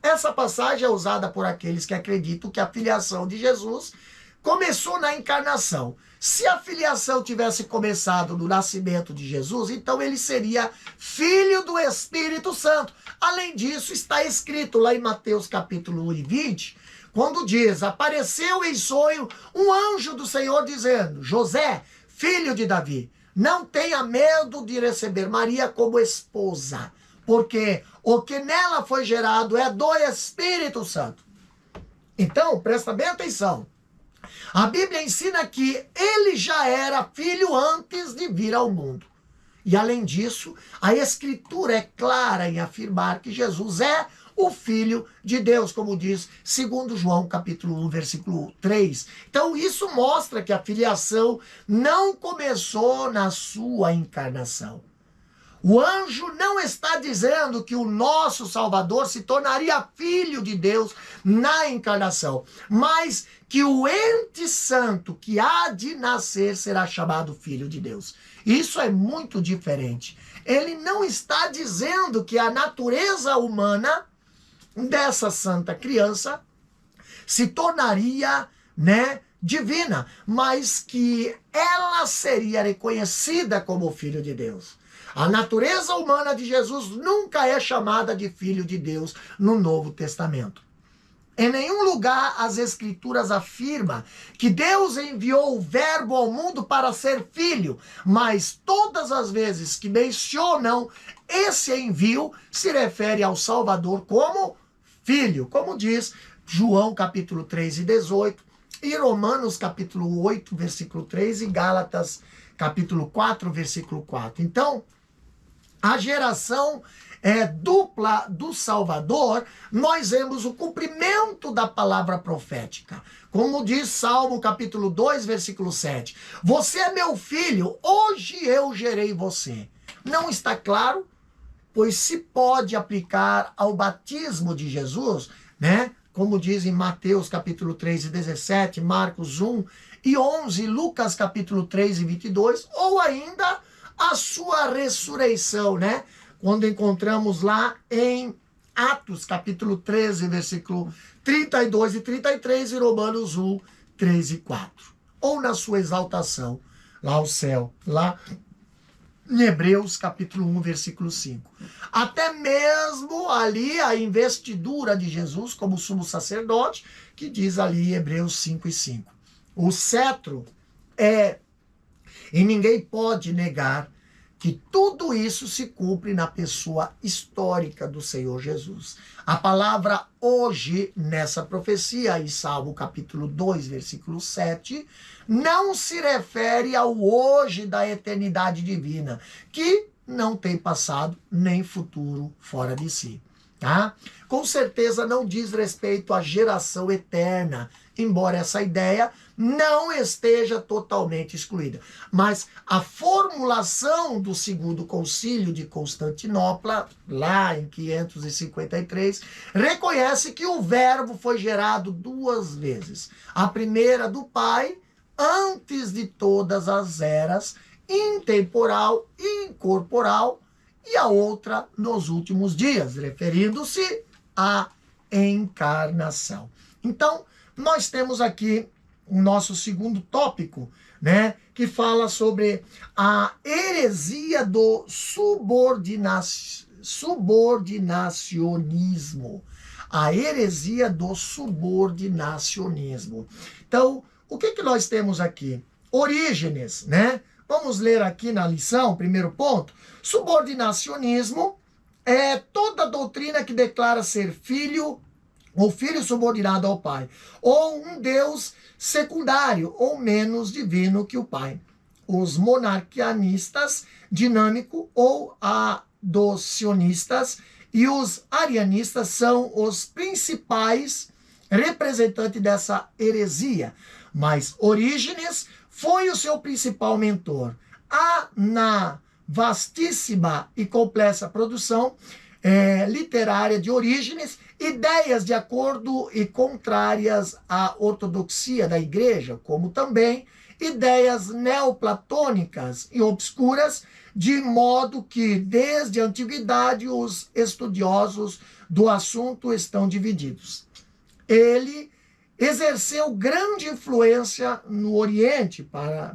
essa passagem é usada por aqueles que acreditam que a filiação de Jesus começou na encarnação. Se a filiação tivesse começado no nascimento de Jesus, então ele seria filho do Espírito Santo. Além disso, está escrito lá em Mateus capítulo 1 e 20, quando diz, apareceu em sonho um anjo do Senhor dizendo, José, filho de Davi, não tenha medo de receber Maria como esposa, porque o que nela foi gerado é do Espírito Santo. Então, presta bem atenção. A Bíblia ensina que ele já era filho antes de vir ao mundo. E além disso, a Escritura é clara em afirmar que Jesus é o Filho de Deus, como diz 2 João capítulo 1, versículo 3. Então isso mostra que a filiação não começou na sua encarnação. O anjo não está dizendo que o nosso Salvador se tornaria filho de Deus na encarnação, mas que o ente santo que há de nascer será chamado Filho de Deus. Isso é muito diferente. Ele não está dizendo que a natureza humana dessa santa criança se tornaria, divina, mas que ela seria reconhecida como Filho de Deus. A natureza humana de Jesus nunca é chamada de Filho de Deus no Novo Testamento. Em nenhum lugar as Escrituras afirmam que Deus enviou o Verbo ao mundo para ser filho, mas todas as vezes que mencionam esse envio se refere ao Salvador como filho, como diz João capítulo 3 e 18, e Romanos capítulo 8, versículo 3, e Gálatas capítulo 4, versículo 4. Então, a geração dupla do Salvador, nós vemos o cumprimento da palavra profética. Como diz Salmo capítulo 2, versículo 7. Você é meu filho, hoje eu gerei você. Não está claro? Pois se pode aplicar ao batismo de Jesus, né? Como diz em Mateus capítulo 3 e 17, Marcos 1 e 11, Lucas capítulo 3 e 22, ou ainda a sua ressurreição, né? Quando encontramos lá em Atos capítulo 13, versículo 32 e 33, e Romanos 1, 3 e 4. Ou na sua exaltação, lá ao céu, lá em Hebreus capítulo 1, versículo 5. Até mesmo ali a investidura de Jesus como sumo sacerdote, que diz ali em Hebreus 5 e 5. O cetro e ninguém pode negar que tudo isso se cumpre na pessoa histórica do Senhor Jesus. A palavra hoje, nessa profecia, em Salmo capítulo 2, versículo 7, não se refere ao hoje da eternidade divina, que não tem passado nem futuro fora de si. Tá? Com certeza não diz respeito à geração eterna, embora essa ideia não esteja totalmente excluída. Mas a formulação do segundo concílio de Constantinopla, lá em 553, reconhece que o verbo foi gerado duas vezes. A primeira do Pai, antes de todas as eras, intemporal e incorporal, e a outra nos últimos dias, referindo-se à encarnação. Então, nós temos aqui o nosso segundo tópico, né, que fala sobre a heresia do subordinacionismo. A heresia do subordinacionismo. Então, o que nós temos aqui? Orígenes, né? Vamos ler aqui na lição, primeiro ponto. Subordinacionismo é toda doutrina que declara ser filho ou filho subordinado ao pai, ou um Deus secundário ou menos divino que o pai. Os monarquianistas, dinâmico ou adocionistas, e os arianistas são os principais representantes dessa heresia. Mas Orígenes foi o seu principal mentor. Há na vastíssima e complexa produção literária de Orígenes ideias de acordo e contrárias à ortodoxia da igreja, como também ideias neoplatônicas e obscuras, de modo que desde a antiguidade os estudiosos do assunto estão divididos. Ele exerceu grande influência no Oriente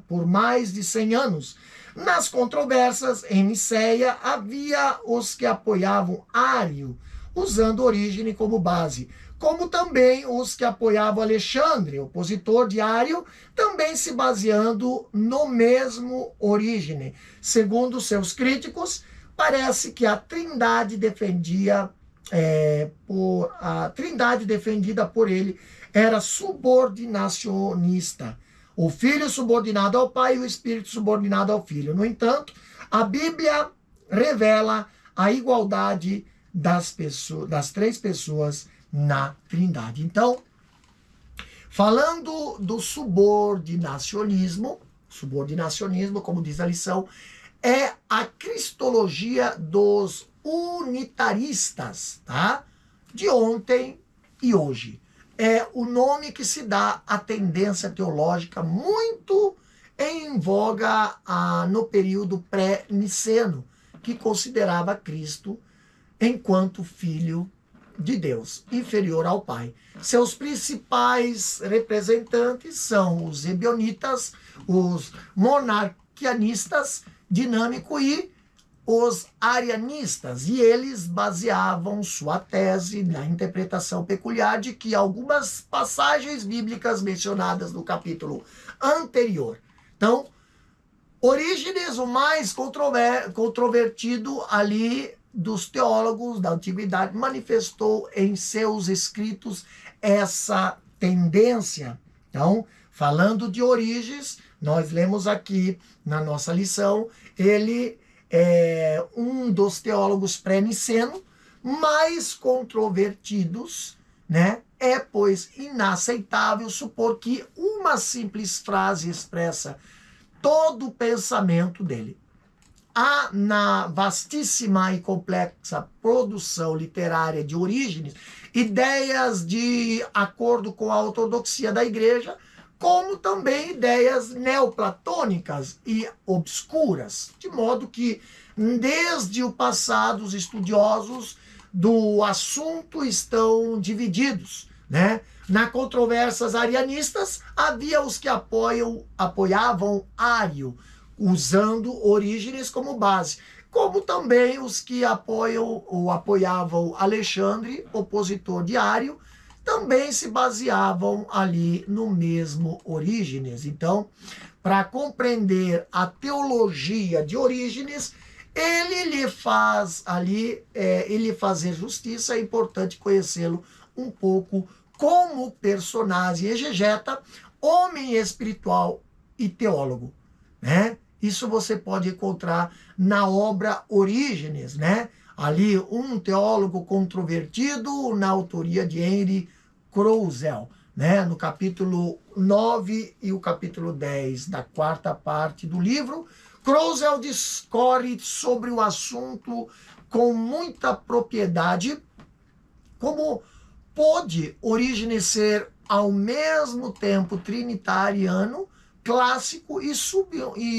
por mais de 100 anos. Nas controvérsias em Niceia, havia os que apoiavam Ário, usando Orígenes como base, como também os que apoiavam Alexandre, opositor de Ário, também se baseando no mesmo Orígenes. Segundo seus críticos, parece que a trindade defendida por ele era subordinacionista. O Filho subordinado ao Pai e o Espírito subordinado ao Filho. No entanto, a Bíblia revela a igualdade das três pessoas na Trindade. Então, falando do subordinacionismo, como diz a lição, é a cristologia dos unitaristas, tá? De ontem e hoje. É o nome que se dá à tendência teológica muito em voga no período pré-niceno, que considerava Cristo enquanto Filho de Deus, inferior ao Pai. Seus principais representantes são os ebionitas, os monarquianistas, dinâmico e os arianistas, e eles baseavam sua tese na interpretação peculiar de que algumas passagens bíblicas mencionadas no capítulo anterior. Então, Orígenes, o mais controvertido ali dos teólogos da antiguidade, manifestou em seus escritos essa tendência. Então, falando de Orígenes, nós lemos aqui na nossa lição, ele é um dos teólogos pré-niceno mais controvertidos, né? É, pois, inaceitável supor que uma simples frase expressa todo o pensamento dele. Há na vastíssima e complexa produção literária de Orígenes ideias de acordo com a ortodoxia da igreja, como também ideias neoplatônicas e obscuras, de modo que desde o passado os estudiosos do assunto estão divididos, né? Na controvérsias arianistas havia os que apoiavam Ário, usando Orígenes como base, como também os que apoiavam Alexandre, opositor de Ário, também se baseavam ali no mesmo Orígenes. Então, para compreender a teologia de Orígenes, ele fazer justiça, é importante conhecê-lo um pouco como personagem exegeta, homem espiritual e teólogo, né? Isso você pode encontrar na obra Orígenes, né? Ali um teólogo controvertido na autoria de Henry Crousel, né? No capítulo 9 e o capítulo 10 da quarta parte do livro, Crousel discorre sobre o assunto com muita propriedade, como pôde Orígenes ser ao mesmo tempo trinitariano, clássico e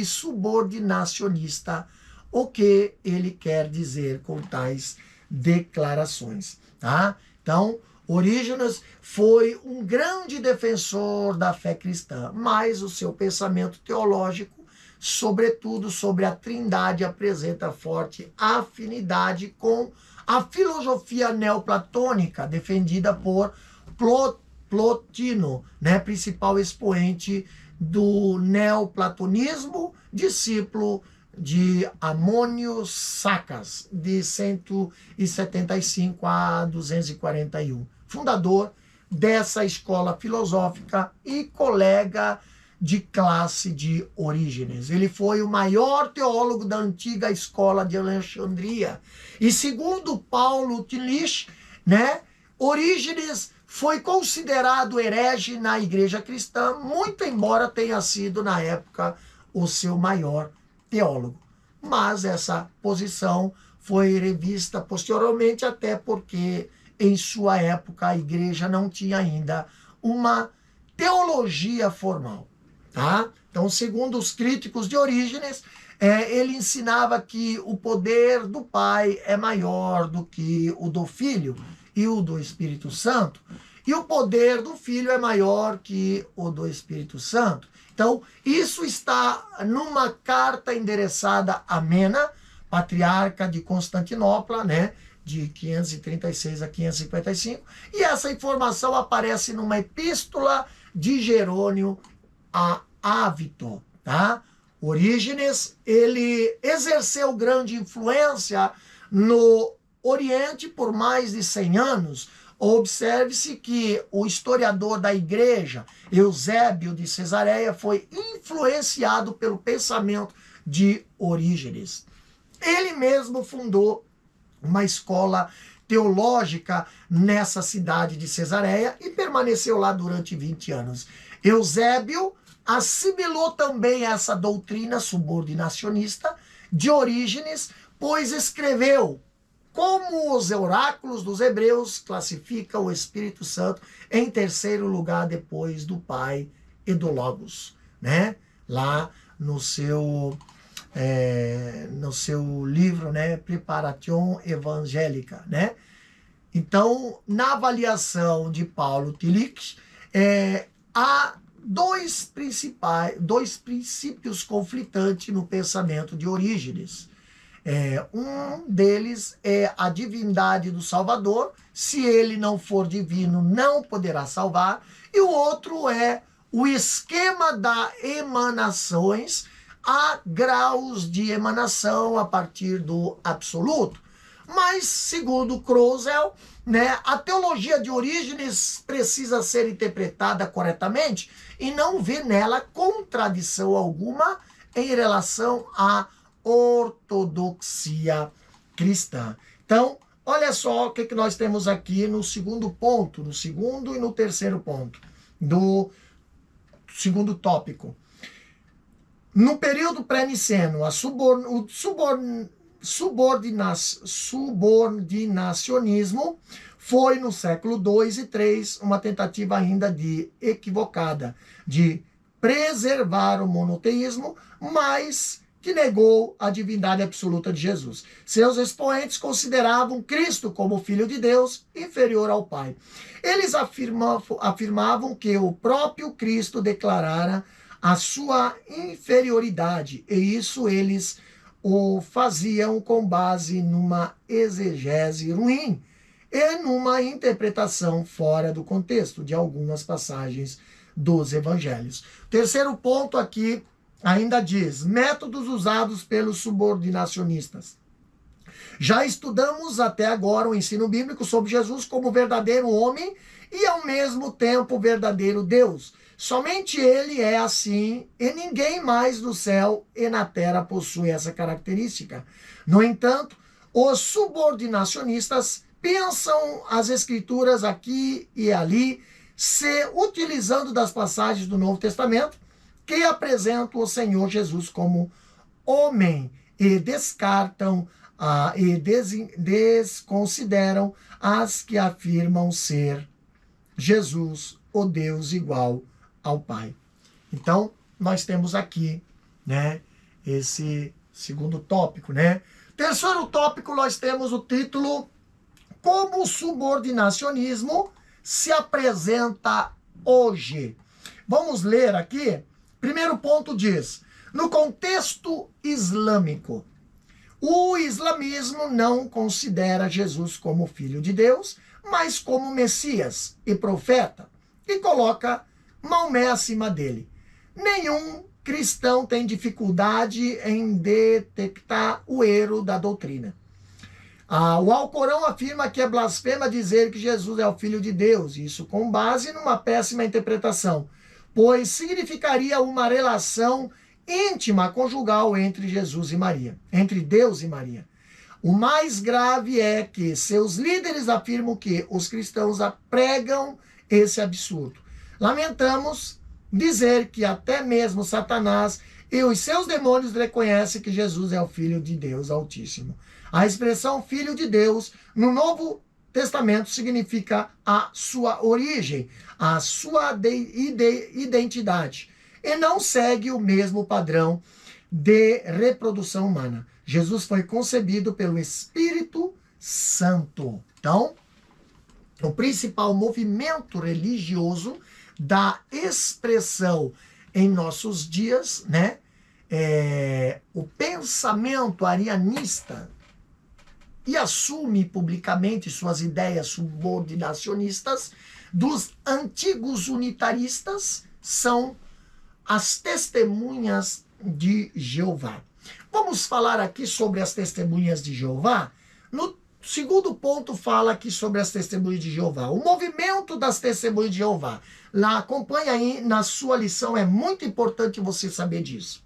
subordinacionista, o que ele quer dizer com tais declarações, tá? Então, Orígenes foi um grande defensor da fé cristã, mas o seu pensamento teológico, sobretudo sobre a Trindade, apresenta forte afinidade com a filosofia neoplatônica defendida por Plotino, né, principal expoente do neoplatonismo, discípulo de Amônio Sacas, de 175 a 241, fundador dessa escola filosófica e colega de classe de Orígenes. Ele foi o maior teólogo da antiga escola de Alexandria. E segundo Paulo Tillich, né, Orígenes foi considerado herege na igreja cristã, muito embora tenha sido, na época, o seu maior teólogo. Mas essa posição foi revista posteriormente, até porque, em sua época, a igreja não tinha ainda uma teologia formal. Tá? Então, segundo os críticos de Orígenes, ele ensinava que o poder do Pai é maior do que o do Filho e o do Espírito Santo, e o poder do Filho é maior que o do Espírito Santo. Então, isso está numa carta endereçada a Mena, patriarca de Constantinopla, né, de 536 a 555, e essa informação aparece numa epístola de Jerônimo a Ávito, tá? Orígenes, ele exerceu grande influência no Oriente por mais de 100 anos. Observe-se que o historiador da igreja, Eusébio de Cesareia, foi influenciado pelo pensamento de Orígenes. Ele mesmo fundou uma escola teológica nessa cidade de Cesareia e permaneceu lá durante 20 anos. Eusébio assimilou também essa doutrina subordinacionista de Orígenes, pois escreveu como os oráculos dos hebreus classificam o Espírito Santo em terceiro lugar depois do Pai e do Logos, né? Lá no seu livro, né, Preparation Evangélica, né? Então, na avaliação de Paulo Tillich, há dois princípios conflitantes no pensamento de Orígenes. Um deles é a divindade do Salvador. Se ele não for divino, não poderá salvar. E o outro é o esquema das emanações, a graus de emanação a partir do absoluto. Mas, segundo Croswell, né, a teologia de Orígenes precisa ser interpretada corretamente e não vê nela contradição alguma em relação à ortodoxia cristã. Então, olha só o que nós temos aqui no segundo ponto, no segundo e no terceiro ponto do segundo tópico. No período pré-niceno, o subordinacionismo foi no século II e III uma tentativa ainda equivocada de preservar o monoteísmo, mas que negou a divindade absoluta de Jesus. Seus expoentes consideravam Cristo como Filho de Deus, inferior ao Pai. Eles afirmavam que o próprio Cristo declarara a sua inferioridade, e isso eles o faziam com base numa exegese ruim e numa interpretação fora do contexto de algumas passagens dos evangelhos. Terceiro ponto aqui ainda diz: métodos usados pelos subordinacionistas. Já estudamos até agora o ensino bíblico sobre Jesus como verdadeiro homem e ao mesmo tempo verdadeiro Deus. Somente ele é assim e ninguém mais no céu e na terra possui essa característica. No entanto, os subordinacionistas pensam as escrituras aqui e ali, se utilizando das passagens do Novo Testamento que apresentam o Senhor Jesus como homem e descartam e desconsideram as que afirmam ser Jesus, o Deus igual ao Pai. Então, nós temos aqui, né, esse segundo tópico, né? Terceiro tópico, nós temos o título: como o subordinacionismo se apresenta hoje. Vamos ler aqui. Primeiro ponto diz: no contexto islâmico, o islamismo não considera Jesus como Filho de Deus, mas como Messias e profeta, e coloca Maomé acima dele. Nenhum cristão tem dificuldade em detectar o erro da doutrina. O Alcorão afirma que é blasfema dizer que Jesus é o Filho de Deus, isso com base numa péssima interpretação, pois significaria uma relação íntima conjugal entre Jesus e Maria, entre Deus e Maria. O mais grave é que seus líderes afirmam que os cristãos pregam esse absurdo. Lamentamos dizer que até mesmo Satanás e os seus demônios reconhecem que Jesus é o Filho de Deus Altíssimo. A expressão Filho de Deus no Novo Testamento significa a sua origem, a sua identidade, e não segue o mesmo padrão de reprodução humana. Jesus foi concebido pelo Espírito Santo. Então, o principal movimento religioso da expressão em nossos dias, né, o pensamento arianista, e assume publicamente suas ideias subordinacionistas dos antigos unitaristas, são as testemunhas de Jeová. Vamos falar aqui sobre as testemunhas de Jeová. No segundo ponto fala aqui sobre as testemunhas de Jeová. O movimento das testemunhas de Jeová. Lá, acompanha aí na sua lição, é muito importante você saber disso.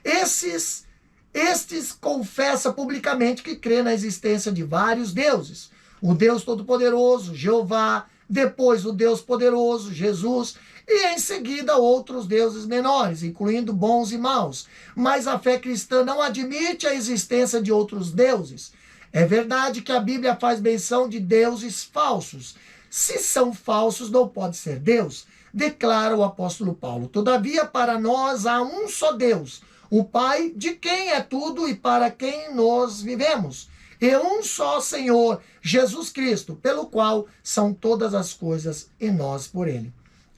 Estes confessam publicamente que crê na existência de vários deuses. O Deus Todo-Poderoso, Jeová, depois o Deus Poderoso, Jesus, e em seguida outros deuses menores, incluindo bons e maus. Mas a fé cristã não admite a existência de outros deuses. É verdade que a Bíblia faz menção de deuses falsos. Se são falsos, não pode ser Deus, declara o apóstolo Paulo. Todavia, para nós há um só Deus, o Pai, de quem é tudo e para quem nós vivemos, e um só Senhor, Jesus Cristo, pelo qual são todas as coisas e nós por ele.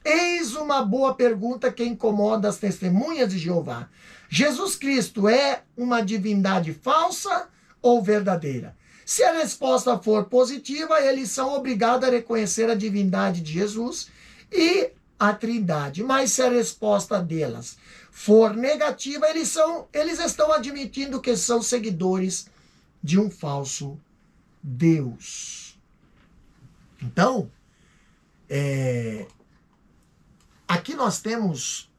Eis uma boa pergunta que incomoda as testemunhas de Jeová. Jesus Cristo é uma divindade falsa ou verdadeira? Se a resposta for positiva, eles são obrigados a reconhecer a divindade de Jesus e a Trindade. Mas se a resposta delas for negativa, eles estão admitindo que são seguidores de um falso Deus. Então, aqui nós temos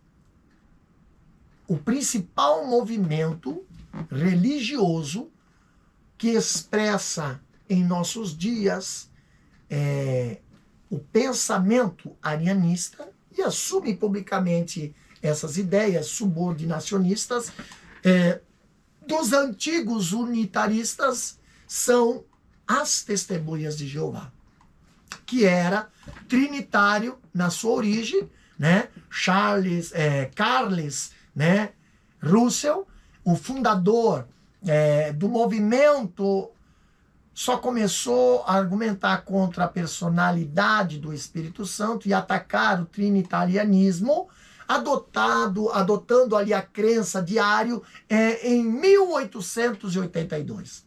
o principal movimento religioso que expressa em nossos dias o pensamento arianista e assume publicamente essas ideias subordinacionistas dos antigos unitaristas, são as Testemunhas de Jeová, que era trinitário na sua origem, né? Carles, né? Russell, o fundador do movimento, só começou a argumentar contra a personalidade do Espírito Santo e atacar o trinitarianismo, adotando ali a crença de Ário em 1882.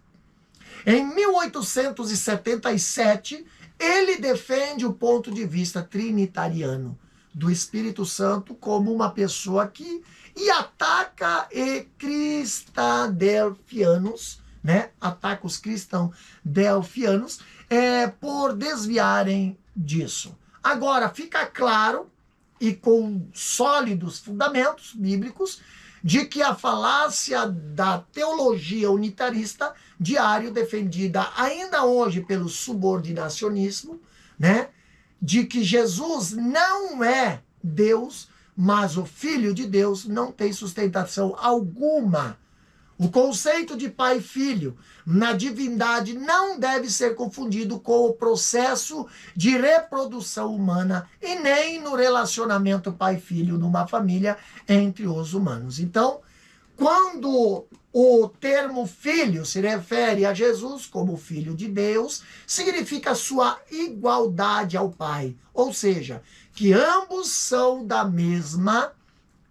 Em 1877, ele defende o ponto de vista trinitariano do Espírito Santo como uma pessoa que ataca cristadelfianos, né? Ataca os cristãos delfianos por desviarem disso. Agora, fica claro e com sólidos fundamentos bíblicos de que a falácia da teologia unitarista de Ário, defendida ainda hoje pelo subordinacionismo, né, de que Jesus não é Deus, mas o Filho de Deus, não tem sustentação alguma. O conceito de pai e filho na divindade não deve ser confundido com o processo de reprodução humana e nem no relacionamento pai-filho numa família entre os humanos. Então, quando o termo filho se refere a Jesus como filho de Deus, significa sua igualdade ao pai, ou seja, que ambos são da mesma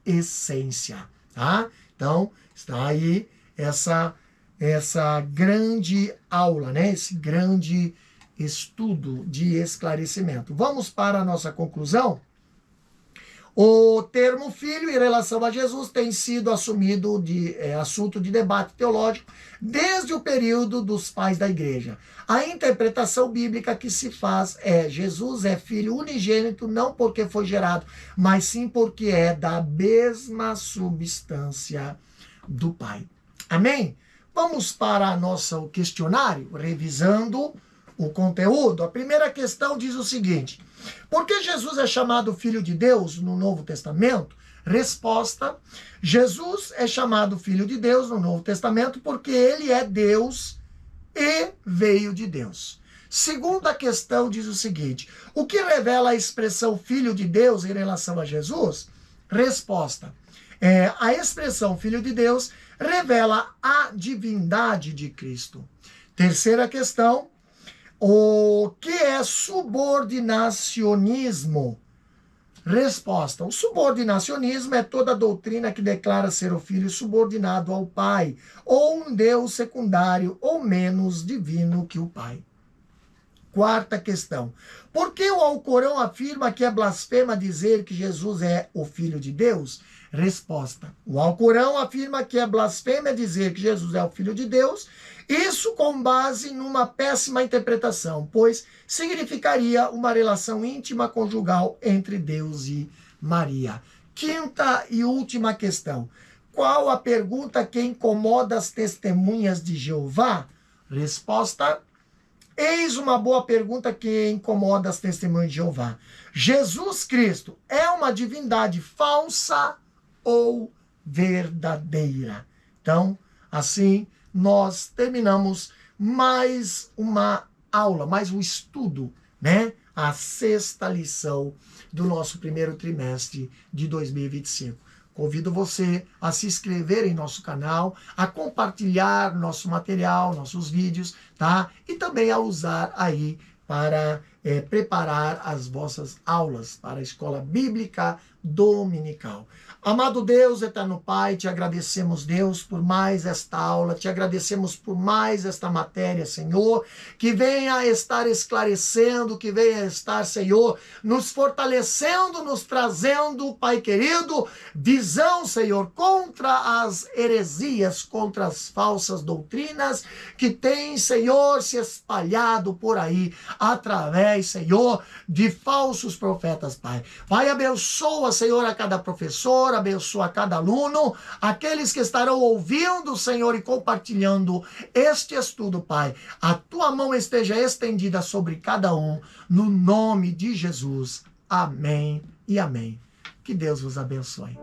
essência, tá? Então, está aí essa grande aula, né? Esse grande estudo de esclarecimento. Vamos para a nossa conclusão? O termo filho em relação a Jesus tem sido assumido de assunto de debate teológico desde o período dos pais da igreja. A interpretação bíblica que se faz Jesus é filho unigênito não porque foi gerado, mas sim porque é da mesma substância do Pai. Amém? Vamos para o questionário, revisando o conteúdo. A primeira questão diz o seguinte: por que Jesus é chamado Filho de Deus no Novo Testamento? Resposta: Jesus é chamado Filho de Deus no Novo Testamento porque ele é Deus e veio de Deus. Segunda questão diz o seguinte: o que revela a expressão Filho de Deus em relação a Jesus? Resposta: a expressão Filho de Deus revela a divindade de Cristo. Terceira questão: o que é subordinacionismo? Resposta: o subordinacionismo é toda doutrina que declara ser o filho subordinado ao pai, ou um Deus secundário ou menos divino que o pai. Quarta questão: por que o Alcorão afirma que é blasfema dizer que Jesus é o Filho de Deus? Resposta: o Alcorão afirma que é blasfêmia dizer que Jesus é o Filho de Deus, isso com base numa péssima interpretação, pois significaria uma relação íntima conjugal entre Deus e Maria. Quinta e última questão: qual a pergunta que incomoda as testemunhas de Jeová? Resposta: eis uma boa pergunta que incomoda as testemunhas de Jeová. Jesus Cristo é uma divindade falsa ou verdadeira? Então, assim, nós terminamos mais uma aula, mais um estudo, né? A sexta lição do nosso primeiro trimestre de 2025. Convido você a se inscrever em nosso canal, a compartilhar nosso material, nossos vídeos, tá? E também a usar aí para preparar as vossas aulas para a Escola Bíblica dominical. Amado Deus, eterno Pai, te agradecemos, Deus, por mais esta aula, te agradecemos por mais esta matéria, Senhor, que venha estar esclarecendo, que venha estar, Senhor, nos fortalecendo, nos trazendo, Pai querido, visão, Senhor, contra as heresias, contra as falsas doutrinas que têm, Senhor, se espalhado por aí, através, Senhor, de falsos profetas, Pai. Pai, abençoa, Senhor, a cada professor, abençoa cada aluno, aqueles que estarão ouvindo, Senhor, e compartilhando este estudo, Pai. A tua mão esteja estendida sobre cada um, no nome de Jesus. Amém e amém. Que Deus vos abençoe.